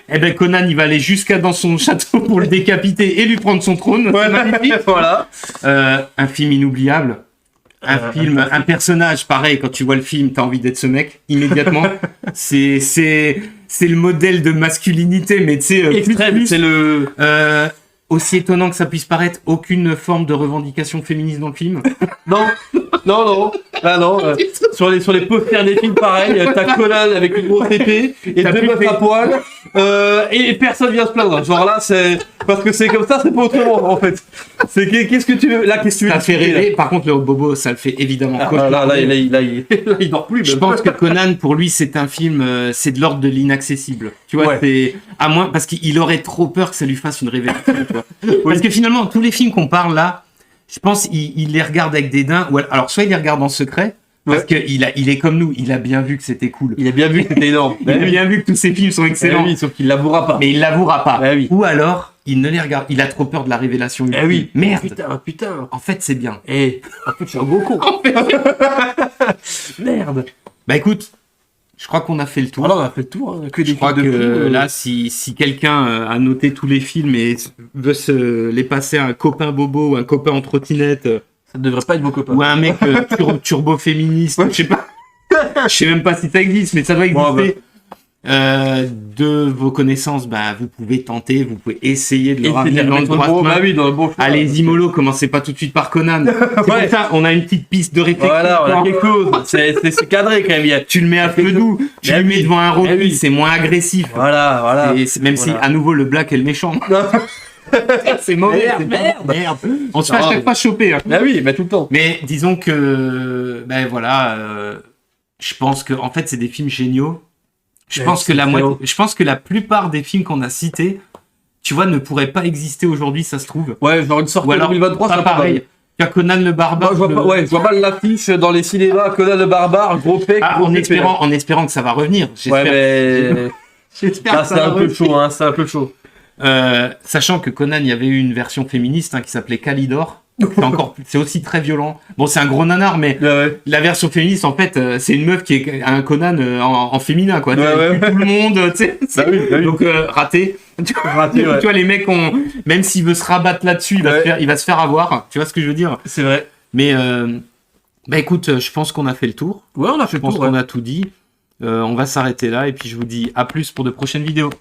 Eh ben, Conan, il va aller jusqu'à dans son château pour le décapiter et lui prendre son trône. Ouais, C'est magnifique. voilà. Un film inoubliable. Un personnage, pareil, quand tu vois le film, t'as envie d'être ce mec, immédiatement. c'est le modèle de masculinité, mais tu sais, Extrême, c'est le. aussi étonnant que ça puisse paraître, aucune forme de revendication féministe dans le film. Non, non. Ah non. Sur les posters des films, pareil, t'as Conan avec une grosse épée et T'as deux plus meufs fait- à poil. Et personne vient se plaindre. Genre là, c'est. Parce que c'est comme ça, c'est pas autrement, en fait. Qu'est-ce que tu veux. Là, qu'est-ce que tu veux Ça fait expliquer, là rêver. Par contre, le bobo, ça le fait évidemment. Ah, cauchemarder. là, il dort plus. Je même. pense que Conan, pour lui, c'est un film, c'est de l'ordre de l'inaccessible. Tu vois, Ouais. c'est à moins parce qu'il aurait trop peur que ça lui fasse une révélation. Tu vois. Parce que finalement, tous les films qu'on parle là, je pense il les regarde avec dédain. Ou alors, soit il les regarde en secret, parce que il est comme nous, il a bien vu que c'était cool. Il a bien vu que c'était énorme. Il a bien vu que tous ces films sont excellents, Oui, sauf qu'il l'avouera pas. mais il l'avouera pas. Eh oui. Ou alors, il ne les regarde. Il a trop peur de la révélation. Eh oui. Merde. Putain. En fait, c'est bien. Eh, en fait, je suis un gros con. Merde. Bah écoute, je crois qu'on a fait le tour. Voilà, on a fait le tour. Hein. Que des Je crois films que de fous, là, si quelqu'un a noté tous les films et veut se les passer à un copain bobo ou un copain en trottinette ça ne devrait pas être vos copains. ou à un mec turbo féministe, je sais pas, je sais même pas si ça existe, mais ça doit exister. De vos connaissances, bah, vous pouvez tenter, vous pouvez essayer de le ramener dans le droit chemin. Bah oui, dans le bon chemin. Allez, Imolo, commencez pas tout de suite par Conan. C'est Ouais. pour ça, on a une petite piste de réflexion. Voilà, on a quelque chose. C'est cadré quand même. Tu le mets à feu doux, tu Eh le mets oui. devant un Rocky, Eh oui. c'est moins agressif. Voilà. Et même Voilà. si à nouveau le black est le méchant. C'est mauvais. Merde. On se fait à Non, chaque mais- fois choper. Hein. Bah oui, bah tout le temps. Mais disons que, ben voilà, je pense que en fait c'est des films géniaux. Je Ouais, pense que c'est excellent. je pense que la plupart des films qu'on a cités, tu vois, ne pourraient pas exister aujourd'hui, ça se trouve. Ouais, genre une sortie Ou en alors 2023, pas c'est pareil. Tu as Conan le barbare. Moi, je vois pas l'affiche dans les cinémas, Conan le barbare, gros pec, Ah, gros en épée. espérant que ça va revenir. Ouais, mais. J'espère Là, que ça c'est va un peu revenir. chaud, hein, c'est un peu chaud. Sachant que Conan, il y avait eu une version féministe qui s'appelait Kalidor. C'est aussi très violent. Bon, c'est un gros nanar, mais Ouais. la version féministe, en fait, c'est une meuf qui est un Conan en féminin, quoi. Ouais. Tout le monde, tu sais. Bah oui. Donc, raté. Raté, ouais. Tu vois, les mecs même s'il veut se rabattre là-dessus, il va se faire avoir. Tu vois ce que je veux dire? C'est vrai. Mais, bah écoute, je pense qu'on a fait le tour. Ouais, on a fait Je pense qu'on a tout dit. On va s'arrêter là et puis je vous dis à plus pour de prochaines vidéos.